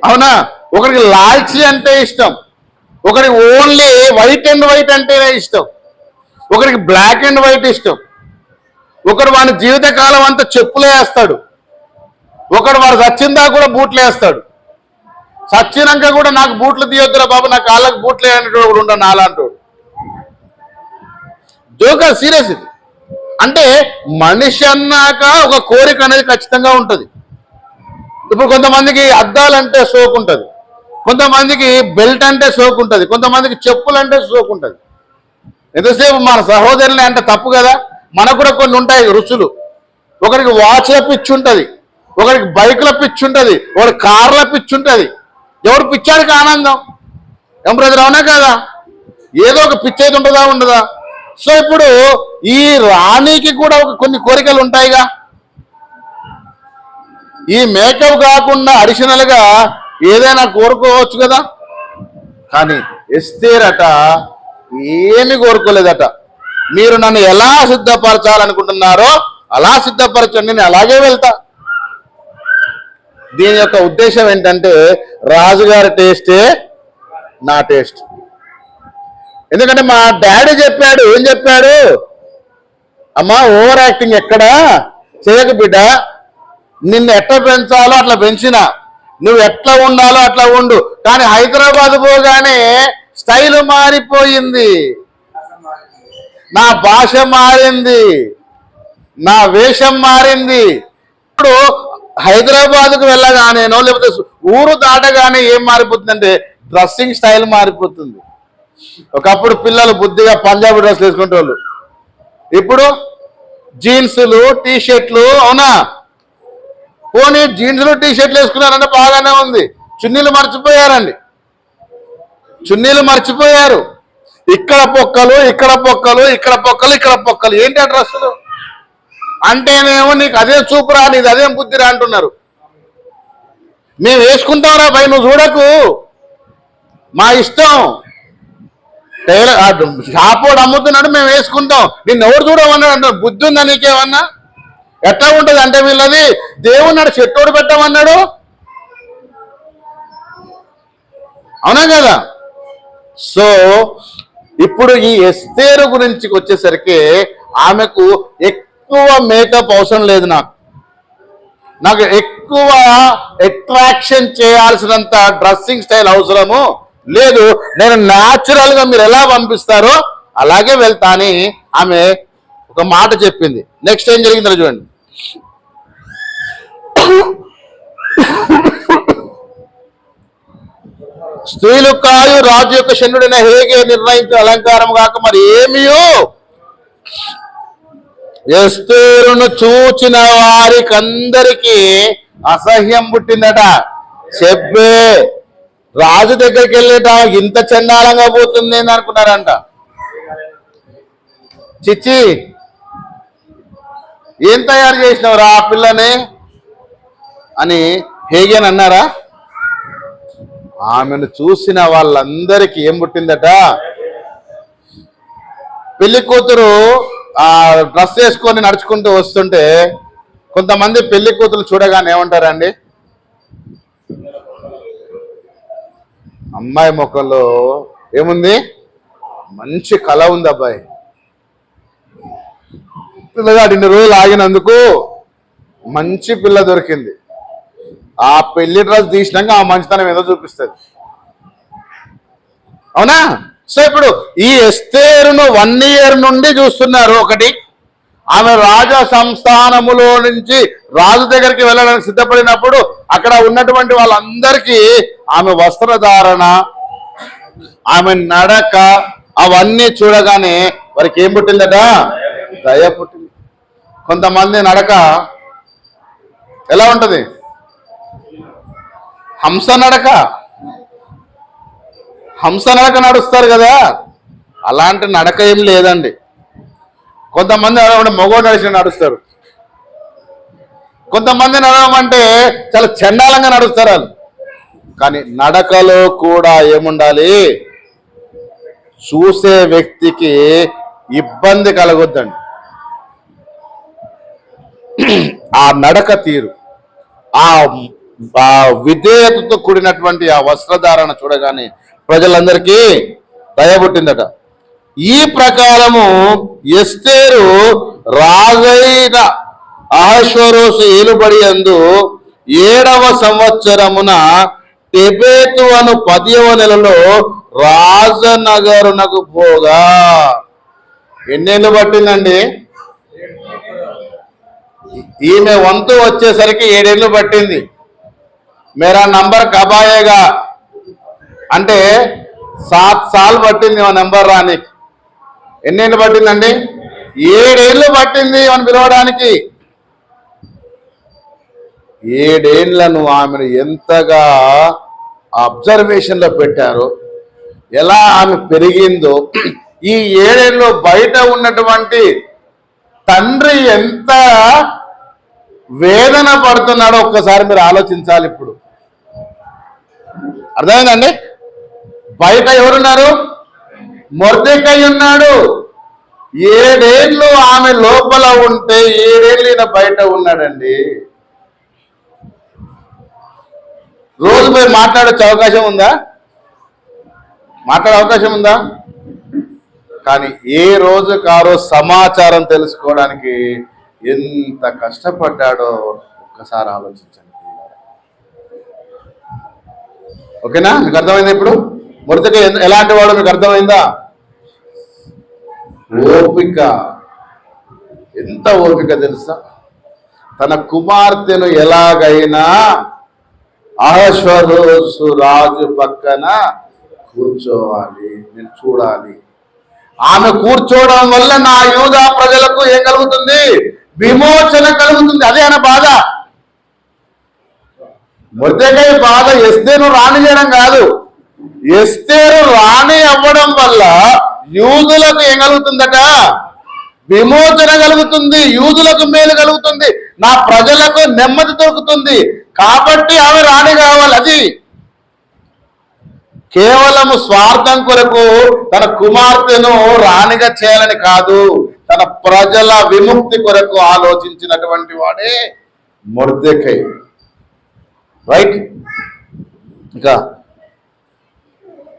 అవునా? ఒకరికి లాల్చీ అంటే ఇష్టం, ఒకరికి ఓన్లీ వైట్ అండ్ వైట్ అంటేనే ఇష్టం, ఒకరికి బ్లాక్ అండ్ వైట్ ఇష్టం, ఒకడు వాడి జీవితకాలం అంతా చెప్పులే వేస్తాడు, ఒకడు వాడు సచ్చిందా కూడా బూట్లు వేస్తాడు, సచ్చినాక కూడా నాకు బూట్లు తీయొద్దురా బాబు, నా కాళ్ళకు బూట్లు వేయనట్టు కూడా ఉంటాడు నాలాంటోడు. జోకా సీరియస్ ఇది. అంటే మనిషి అన్నాక ఒక కోరిక అనేది ఖచ్చితంగా ఉంటుంది. ఇప్పుడు కొంతమందికి అద్దాలంటే సోకు ఉంటుంది, కొంతమందికి బెల్ట్ అంటే సోకు ఉంటుంది, కొంతమందికి చెప్పులు అంటే సోకు ఉంటుంది. ఎంతసేపు మన సహోదరులే అంటే తప్పు కదా. మనకు కూడా కొన్ని ఉంటాయి రుచులు. ఒకరికి వాచ్ల పిచ్చి ఉంటుంది, ఒకరికి బైకుల పిచ్చి ఉంటుంది, ఒకరికి కార్ల పిచ్చి ఉంటుంది. ఎవరు పిచ్చానికి ఆనందం? ఏం బ్రదర్, అవునా కదా? ఏదో ఒక పిచ్చి అయితే ఉంటుందా, ఉండదా? సో ఇప్పుడు ఈ రాణికి కూడా కొన్ని కోరికలు ఉంటాయిగా. ఈ మేకప్ కాకుండా అడిషనల్ గా ఏదైనా కోరుకోవచ్చు కదా. కానీ ఎస్తేరట ఏమి కోరుకోలేదట. మీరు నన్ను ఎలా సిద్ధపరచాలనుకుంటున్నారో అలా సిద్ధపరచండి, నేను అలాగే వెళ్తా. దీని యొక్క ఉద్దేశం ఏంటంటే రాజుగారి టేస్టే నా టేస్ట్. ఎందుకంటే మా డాడీ చెప్పాడు, ఏం చెప్పాడు? అమ్మా, ఓవర్ యాక్టింగ్ ఎక్కడా చేయకు బిడ్డ, నిన్ను ఎట్లా పెంచాలో అట్లా పెంచినా, నువ్వు ఎట్లా ఉండాలో అట్లా ఉండు. కానీ హైదరాబాద్ పోగానే స్టైల్ మారిపోయింది, నా భాష మారింది, నా వేషం మారింది. ఇప్పుడు హైదరాబాద్కు వెళ్ళగానేనో లేకపోతే ఊరు దాటగానే ఏం మారిపోతుందంటే డ్రెస్సింగ్ స్టైల్ మారిపోతుంది. ఒకప్పుడు పిల్లలు బుద్ధిగా పంజాబీ డ్రెస్లు వేసుకునేవాళ్ళు, ఇప్పుడు జీన్సులు టీ షర్ట్లు. అవునా? పోనీ జీన్సులు టీ షర్ట్లు వేసుకున్నారంటే బాగానే ఉంది, చున్నీలు మర్చిపోయారండి, చున్నీలు మర్చిపోయారు. ఇక్కడ పొక్కలు, ఇక్కడ పొక్కలు, ఇక్కడ పొక్కలు, ఇక్కడ పొక్కలు. ఏంటి ఆ డ్రెస్సులు అంటేనేమో నీకు అదే చూపురా, నీది అదేం బుద్ధిరా అంటున్నారు. మేము వేసుకుంటాంరా భయ్, నువ్వు చూడకు, మా ఇష్టం. షాపోడు అమ్ముతున్నాడు, మేము వేసుకుంటాం, నిన్ను ఎవరు చూడమన్నాడు అంటారు. బుద్ధి ఉందా నీకేమన్నా? ఎట్లా ఉంటది అంటే వీళ్ళది దేవుడు చెట్టోడు పెట్టమన్నాడు, అవునా కదా? సో ఇప్పుడు ఈ ఎస్తేరు గురించి వచ్చేసరికి ఆమెకు ఎక్కువ మేకప్ అవసరం లేదు, నాకు ఎక్కువ అట్రాక్షన్ చేయాల్సినంత డ్రెస్సింగ్ స్టైల్ అవసరము లేదు, నేను న్యాచురల్ గా మీరు ఎలా పంపిస్తారో అలాగే వెళ్తా అని ఆమె ఒక మాట చెప్పింది. నెక్స్ట్ ఏం జరిగిందో చూడండి. స్త్రీలు కాయు రాజు యొక్క శనుడైన హేగే నిర్ణయించిన అలంకారం కాక మరి ఏమియో ఎస్తేరును చూచిన వారికందరికీ అసహ్యం పుట్టిందట. చెప్పే రాజు దగ్గరికి వెళ్ళేట ఇంత చండాలంగా పోతుంది అని అనుకున్నారంట. చిచ్చి ఏం తయారు చేసినవరా ఆ పిల్లని అని హేగేన్ అన్నారా? ఆమెను చూసిన వాళ్ళందరికీ ఏం పుట్టిందట? పెళ్లి కూతురు ఆ డ్రెస్ వేసుకొని నడుచుకుంటూ వస్తుంటే కొంతమంది పెళ్లి కూతురు చూడగానే ఏమంటారండి? అమ్మాయి ముఖంలో ఏముంది? మంచి కళ ఉంది, అబ్బాయి పిల్లగాడు ఇన్ని రోజులు ఆగినందుకు మంచి పిల్ల దొరికింది. ఆ పెళ్లి డ్రెస్ తీసినాక ఆ మంచితనం ఏదో చూపిస్తుంది, అవునా? సో ఇప్పుడు ఈ ఎస్తేరును 1 year నుండి చూస్తున్నారు. ఒకటి, ఆమె రాజ సంస్థానములో నుంచి రాజు దగ్గరికి వెళ్ళడానికి సిద్ధపడినప్పుడు అక్కడ ఉన్నటువంటి వాళ్ళందరికీ ఆమె వస్త్రధారణ, ఆమె నడక అవన్నీ చూడగానే వారికి ఏం పుట్టిందట? దయ పుట్టింది. కొంతమంది నడక ఎలా ఉంటది? హంస నడక నడుస్తారు కదా, అలాంటి నడక ఏం లేదండి. కొంతమంది మగవాడు నడిచి నడుస్తారు, కొంతమంది నడవమంటే చాలా చండాలంగా నడుస్తారు వాళ్ళు. కానీ నడకలో కూడా ఏముండాలి? చూసే వ్యక్తికి ఇబ్బంది కలగొద్దండి. ఆ నడక తీరు, ఆ విధేయతతో కూడినటువంటి ఆ వస్త్రధారణ చూడగానే ప్రజలందరికీ దయబుట్టిందట. ఈ ప్రకారము ఎస్తేరు రాజైన అహష్వేరోషు ఏలుబడి యందు 7వ సంవత్సరమున టెబెతు అను 10వ నెలలో రాజనగరునకు పోగా. ఎన్నేళ్ళు పట్టిందండి? ఈమె వంతు వచ్చేసరికి 7 ఏళ్ళు పట్టింది. మేరా నంబర్ కబాయేగా అంటే 7 సార్లు పట్టింది మన నెంబర్ రానికి. ఎన్నేళ్ళు పట్టిందండి? 7 ఏళ్ళు పట్టింది మనం పిలవడానికి. 7 ఏళ్లను ఆమెను ఎంతగా అబ్జర్వేషన్ లో పెట్టారో, ఎలా ఆమె పెరిగిందో, ఈ 7 ఏళ్ళు బయట ఉన్నటువంటి తండ్రి ఎంత వేదన పడుతున్నాడో ఒక్కసారి మీరు ఆలోచించాలి. ఇప్పుడు అర్థమైందండి? బయట ఎవరున్నారు? మొర్దెకై ఉన్నాడు. 7 ఏళ్ళు ఆమె లోపల ఉంటే 7 ఏళ్ళు ఈయన బయట ఉన్నాడండి. రోజు పోయి మాట్లాడొచ్చే అవకాశం ఉందా? మాట్లాడే అవకాశం ఉందా? కానీ ఏ రోజు కారో సమాచారం తెలుసుకోవడానికి ఎంత కష్టపడ్డాడో ఒక్కసారి ఆలోచించండి. ఓకేనా? మీకు అర్థమైందా? ఇప్పుడు మొదటిగా ఎలాంటి వాడు మీకు అర్థమైందా? ఓపిక. ఎంత ఓపిక తెలుసా? తన కుమార్తెను ఎలాగైనా అహష్వేరోషు రాజు పక్కన కూర్చోవాలి, నేను చూడాలి. ఆమె కూర్చోవడం వల్ల నా యూదా ప్రజలకు ఏం కలుగుతుంది? విమోచన కలుగుతుంది. అదే ఆయన బాధ. మొర్దెకై బాధ ఎస్తేరు రాణి చేయడం కాదు. ఎస్తేరు రాణి అవ్వడం వల్ల యూదులకు ఏం కలుగుతుందట? విమోచన కలుగుతుంది, యూదులకు మేలు కలుగుతుంది, నా ప్రజలకు నెమ్మది దొరుకుతుంది. కాబట్టి ఆమె రాణి కావాలి. అది కేవలం స్వార్థం కొరకు తన కుమార్తెను రాణిగా చేయాలని కాదు, తన ప్రజల విముక్తి కొరకు ఆలోచించినటువంటి వాడే మొర్దెకై. రైట్, ఇంకా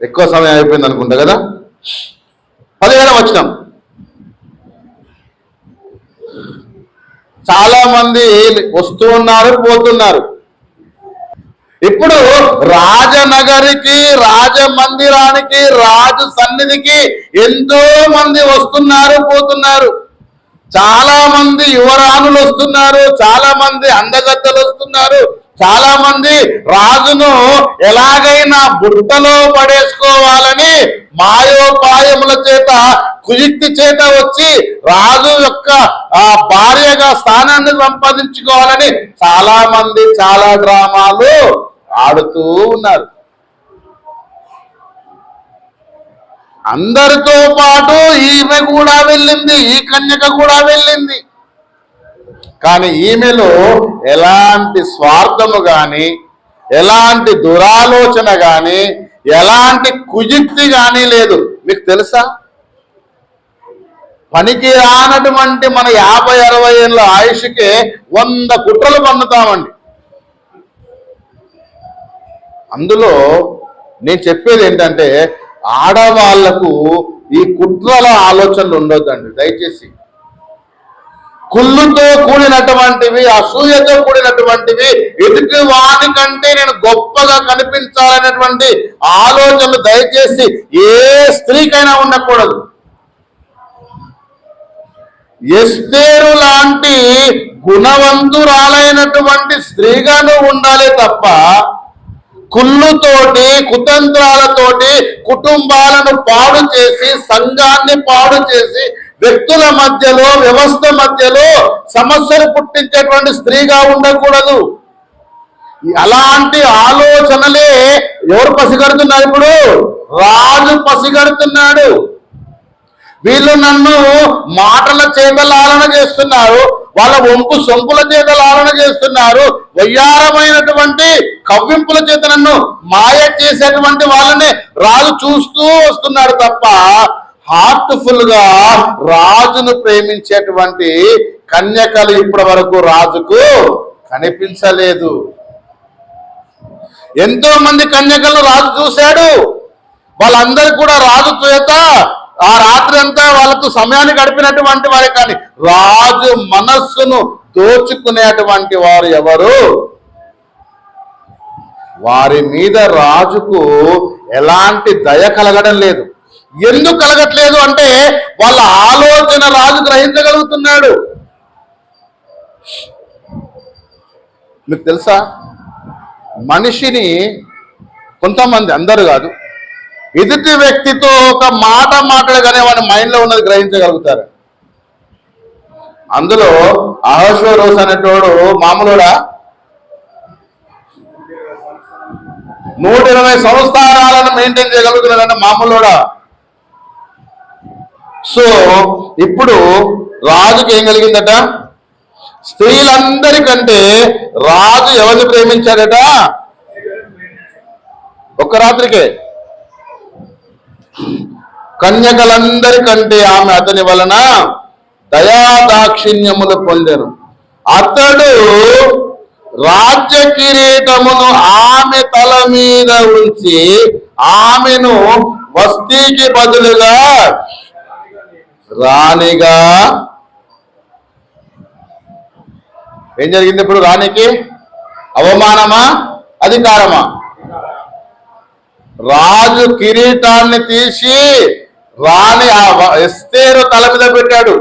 ఎక్కువ సమయం అయిపోయింది అనుకుంటా కదా. 17వ వచనం. చాలా మంది వస్తూ ఉన్నారు, పోతున్నారు. ఇప్పుడు రాజనగరికి, రాజమందిరానికి, రాజు సన్నిధికి ఎంతో మంది వస్తున్నారు, పోతున్నారు. చాలా మంది యువరాణులు వస్తున్నారు, చాలా మంది అందగత్తెలు వస్తున్నారు, చాలా మంది రాజును ఎలాగైనా బుట్టలో పడేసుకోవాలని మాయోపాయముల చేత, కుయుక్తి చేత వచ్చి రాజు యొక్క భార్యగా స్థానాన్ని సంపాదించుకోవాలని చాలా మంది చాలా డ్రామాలు ఆడుతూ ఉన్నారు. అందరితో పాటు ఈమె కూడా వెళ్ళింది, ఈ కన్యక కూడా వెళ్ళింది. కానీ ఈమెలో ఎలాంటి స్వార్థము కానీ, ఎలాంటి దురాలోచన కానీ, ఎలాంటి కుయుక్తి కానీ లేదు. మీకు తెలుసా, పనికి రానటువంటి మన 50-60 ఏళ్ళ ఆయుష్కే 100 కుట్రలు పన్నుతామండి. అందులో నేను చెప్పేది ఏంటంటే, ఆడవాళ్లకు ఈ కుట్రల ఆలోచనలు ఉండొద్దండి దయచేసి. కుళ్ళుతో కూడినటువంటివి, అసూయతో కూడినటువంటివి, ఎదుటి వాని కంటే నేను గొప్పగా కనిపించాలనేటువంటి ఆలోచనలు దయచేసి ఏ స్త్రీకైనా ఉండకూడదు. ఎస్తేరు లాంటి గుణవంతురాలైనటువంటి స్త్రీగాను ఉండాలి తప్ప కుళ్ళుతోటి, కుతంత్రాలతోటి కుటుంబాలను పాడు చేసి, సంఘాన్ని పాడు చేసి, వ్యక్తుల మధ్యలో, వ్యవస్థ మధ్యలో సమస్యలు పుట్టించేటువంటి స్త్రీగా ఉండకూడదు. అలాంటి ఆలోచనలే ఎవరు పసిగడుతున్నారు? ఇప్పుడు రాజు పసిగడుతున్నాడు. వీళ్ళు నన్ను మాటల చేత లాలన చేస్తున్నారు, వాళ్ళ వంపు సొంపుల చేత లాలన చేస్తున్నారు, వయ్యారమైనటువంటి కవ్వింపుల చేత నన్ను మాయ చేసేటువంటి వాళ్ళని రాజు చూస్తూ వస్తున్నాడు తప్ప హార్ట్ఫుల్ గా రాజును ప్రేమించేటువంటి కన్యకలు ఇప్పటి వరకు రాజుకు కనిపించలేదు. ఎంతో మంది కన్యకలను రాజు చూశాడు. వాళ్ళందరూ కూడా రాజు చేత ఆ రాత్రి అంతా వాళ్ళతో సమయాన్ని గడిపినటువంటి వారే. కానీ రాజు మనస్సును దోచుకునేటువంటి వారు ఎవరు? వారి మీద రాజుకు ఎలాంటి దయ కలగడం లేదు. ఎందుకు కలగట్లేదు అంటే వాళ్ళ ఆలోచన రాజు గ్రహించగలుగుతున్నాడు. మీకు తెలుసా, మనిషిని కొంతమంది, అందరూ కాదు, ఎదుటి వ్యక్తితో ఒక మాట మాట్లాడగానే వాడి మైండ్లో ఉన్నది గ్రహించగలుగుతారు. అందులో అహష్వేరోషు అనేటోడు మామూలుడా 120 సంస్థానాలను మెయింటైన్ చేయగలుగుతున్నాడంటే మామూలుడా. సో ఇప్పుడు రాజుకి ఏం కలిగిందట? స్త్రీలందరికంటే రాజు ఎవరిని ప్రేమించాడట? ఒక్క రాత్రికే కన్యకలందరికంటే ఆమె అతని వలన దయాదాక్షిణ్యములు పొందెను. అతడు రాజ్య కిరీటమును ఆమె తల మీద ఉంచి ఆమెను వస్తీకి బదులుగా రాణిగా. ఏం జరిగింది ఇప్పుడు? రాణికి అవమానమా, అధికారమా? రాజు కిరీటాన్ని తీసి రాణి ఎస్తేరు తల మీద పెట్టాడు.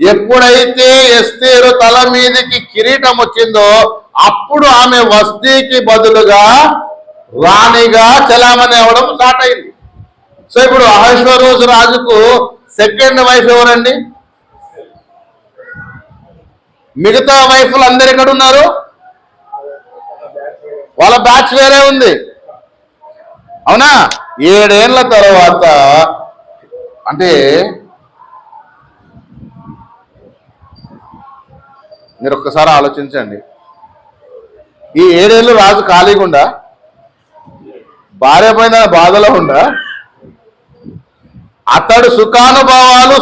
ఎప్పుడైతే ఎస్తేరు తల మీదకి కిరీటం వచ్చిందో అప్పుడు ఆమె వస్తీకి బదులుగా రాణిగా చలామణి అవ్వడం స్టార్ట్ అయింది. సో ఇప్పుడు అహష్వేరోషు రాజుకు సెకండ్ వైఫ్ ఎవరండి? మిగతా వైఫ్లు అందరు ఎక్కడ ఉన్నారు? వాళ్ళ బ్యాచ్ వేరే ఉంది, అవునా? 7 ఏళ్ల తర్వాత, అంటే మీరు ఒక్కసారి ఆలోచించండి, ఈ 7 ఏళ్ళు రాజు ఖాళీగా ఉండా? భార్య పైన బాధలో ఉండా? అతడు సుఖానుభవాలు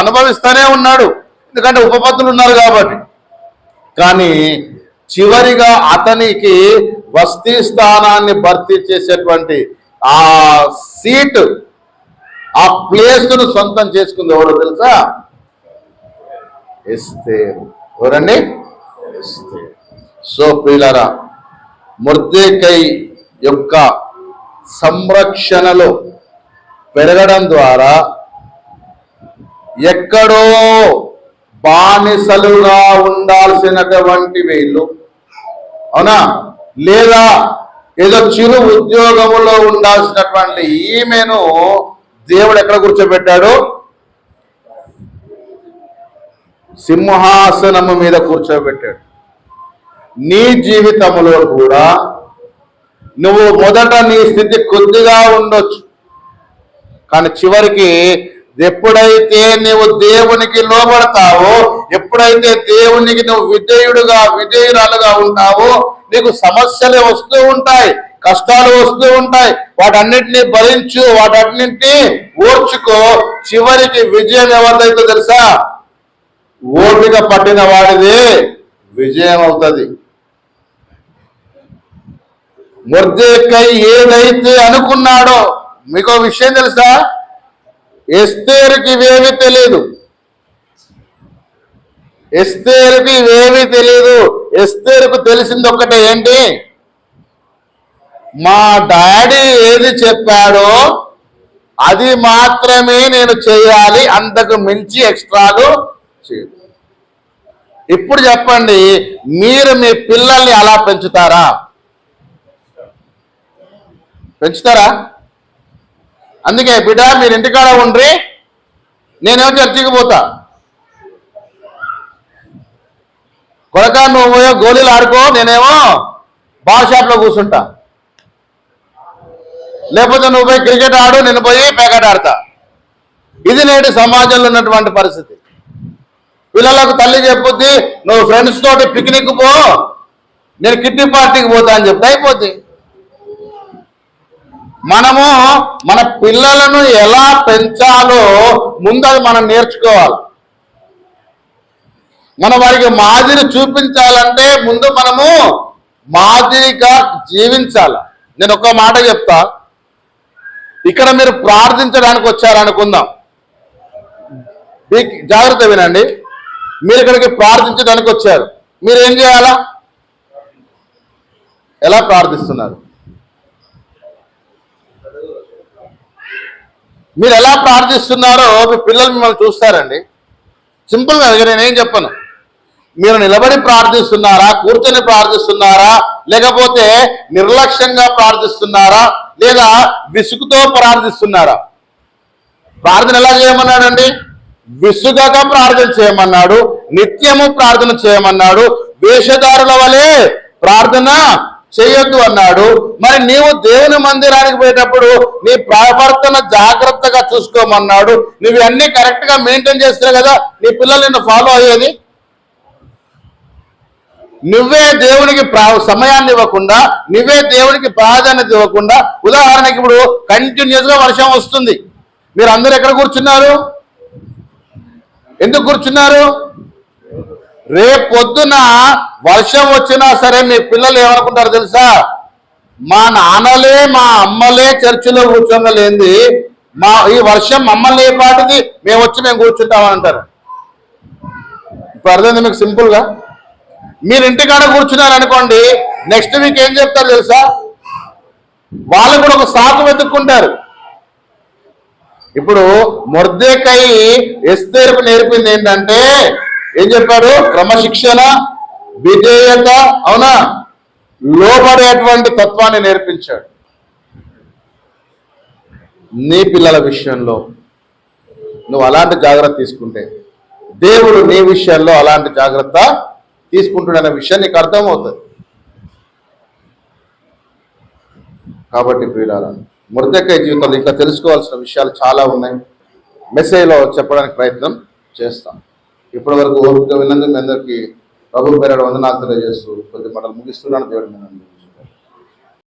అనుభవిస్తూనే ఉన్నాడు, ఎందుకంటే ఉపపత్తులు ఉన్నారు కాబట్టి. కానీ చివరిగా అతనికి వస్తీ స్థానాన్ని భర్తీ చేసేటువంటి ఆ సీటు, ఆ ప్లేస్ను సొంతం చేసుకుంది ఎవరో తెలుసా? ఎస్తేరు. ఎవరండి? ఎస్తేరు. సో ప్రియులారా, మొర్దెకై యొక్క సంరక్షణలో పెరగడం ద్వారా ఎక్కడో బానిసలుగా ఉండాల్సినటువంటి వీళ్ళు, అవునా, లేదా ఏదో చిరు ఉద్యోగములో ఉండాల్సినటువంటి ఈమెను దేవుడు ఎక్కడ కూర్చోబెట్టాడు? సింహాసనము మీద కూర్చోబెట్టాడు. నీ జీవితంలో కూడా నువ్వు మొదట నీ స్థితి కొద్దిగా ఉండొచ్చు, కానీ చివరికి ఎప్పుడైతే నువ్వు దేవునికి లోబడతావో, ఎప్పుడైతే దేవునికి నువ్వు విధేయురాలుగా ఉంటావో, నీకు సమస్యలు వస్తూ ఉంటాయి, కష్టాలు వస్తూ ఉంటాయి, వాటన్నిటిని భరించు, వాటన్నిటిని ఓర్చుకో. చివరికి విజయం ఎవరిదైతే తెలుసా? ఓపిక పట్టిన వాడిదే విజయం అవుతుంది. మొర్దెకై ఏదైతే అనుకున్నాడో, మీకు విషయం తెలుసా? ఎస్తేరుకి ఇవేమీ తెలియదు. ఎస్తేరుకి ఇవేమీ తెలియదు. ఎస్తేరుకు తెలిసింది ఒక్కటే, ఏంటి? మా డాడీ ఏది చెప్పాడో అది మాత్రమే నేను చేయాలి, అంతకు మించి ఎక్స్ట్రాలు చేయదు. ఇప్పుడు చెప్పండి, మీరు మీ పిల్లల్ని అలా పెంచుతారా? అందుకే బిడ్డ, మీరు ఇంటికాడ ఉండ్రి, నేనేమో చర్చికి పోతా, కొడక నువ్వు గోళీలు ఆడుకో, నేనేమో బాల్ షాప్లో కూర్చుంటా, లేకపోతే నువ్వు పోయి క్రికెట్ ఆడు, నేను పోయి ప్యాకెట్ ఆడతా. ఇది నేటి సమాజంలో ఉన్నటువంటి పరిస్థితి. పిల్లలకు తల్లి చెప్పుద్ది, నువ్వు ఫ్రెండ్స్ తోటి పిక్నిక్ పో, నేను కిట్టి పార్టీకి పోతా అని చెప్తే అయిపోద్ది. మనము మన పిల్లలను ఎలా పెంచాలో ముందు అది మనం నేర్చుకోవాలి. మనం వారికి మాదిరి చూపించాలంటే ముందు మనము మాదిరిగా జీవించాలి. నేను ఒక మాట చెప్తా, ఇక్కడ మీరు ప్రార్థించడానికి వచ్చారనుకుందాం, జాగ్రత్త వినండి. మీరు ఇక్కడికి ప్రార్థించడానికి వచ్చారు, మీరు ఏం చేయాలా? ఎలా ప్రార్థిస్తున్నారు? మీరు ఎలా ప్రార్థిస్తున్నారో మీ పిల్లలు మిమ్మల్ని చూస్తారండి. సింపుల్గా నేనేం చెప్పను, మీరు నిలబడి ప్రార్థిస్తున్నారా, కూర్చొని ప్రార్థిస్తున్నారా, లేకపోతే నిర్లక్ష్యంగా ప్రార్థిస్తున్నారా, లేదా విసుగుతో ప్రార్థిస్తున్నారా? ప్రార్థన ఎలా చేయమన్నాడండి? విసుగక ప్రార్థన చేయమన్నాడు, నిత్యము ప్రార్థన చేయమన్నాడు, వేషధారుల వలె ప్రార్థన చేయొద్దు అన్నాడు. మరి నీవు దేవుని మందిరానికి పోయేటప్పుడు నీ ప్రవర్తన జాగ్రత్తగా చూసుకోమన్నాడు. నువ్వు అన్ని కరెక్ట్ గా మెయింటైన్ చేస్తున్నావు కదా నీ పిల్లలు నిన్ను ఫాలో అయ్యేది. నువ్వే దేవునికి సమయాన్ని ఇవ్వకుండా, నువ్వే దేవునికి ప్రాధాన్యత ఇవ్వకుండా, ఉదాహరణకి ఇప్పుడు కంటిన్యూస్ గా వర్షం వస్తుంది, మీరు అందరూ ఎక్కడ కూర్చున్నారు? ఎందుకు కూర్చున్నారు? రేపు పొద్దున వర్షం వచ్చినా సరే మీ పిల్లలు ఏమనుకుంటారు తెలుసా? మా నాన్నలే మా అమ్మలే చర్చిలో కూర్చోగలేంది, ఈ వర్షం మమ్మల్ని ఏ పాటిది, మేము కూర్చుంటామని అంటారు. ఇప్పుడు అర్థమైంది మీకు? సింపుల్ గా మీరు ఇంటికాడ కూర్చున్నారు అనుకోండి, నెక్స్ట్ వీక్ ఏం చెప్తారు తెలుసా? వాళ్ళు కూడా ఒక సాకు వెతుక్కుంటారు. ఇప్పుడు మొర్దెకై ఎస్తేరుకు నేర్పింది ఏంటంటే, ఏం చెప్పాడు? క్రమశిక్షణ, విధేయత, అవునా, లోబడేటువంటి తత్వాన్ని నేర్పించాడు. నీ పిల్లల విషయంలో నువ్వు అలాంటి జాగ్రత్త తీసుకుంటే దేవుడు నీ విషయంలో అలాంటి జాగ్రత్త తీసుకుంటున్న విషయం నీకు అర్థమవుతుంది. కాబట్టి ప్రియులారా, మొర్దెకై జీవితంలో ఇంకా తెలుసుకోవాల్సిన విషయాలు చాలా ఉన్నాయి. మెసేజ్లో చెప్పడానికి ప్రయత్నం చేస్తాం. ఇప్పటి వరకు ఓపిక విన్నందుకు మీ అందరికీ ప్రభు పేరు వందనాలు తెలియజేస్తూ కొద్ది మాటలు ముగిస్తున్నాను. దేవుడి మీద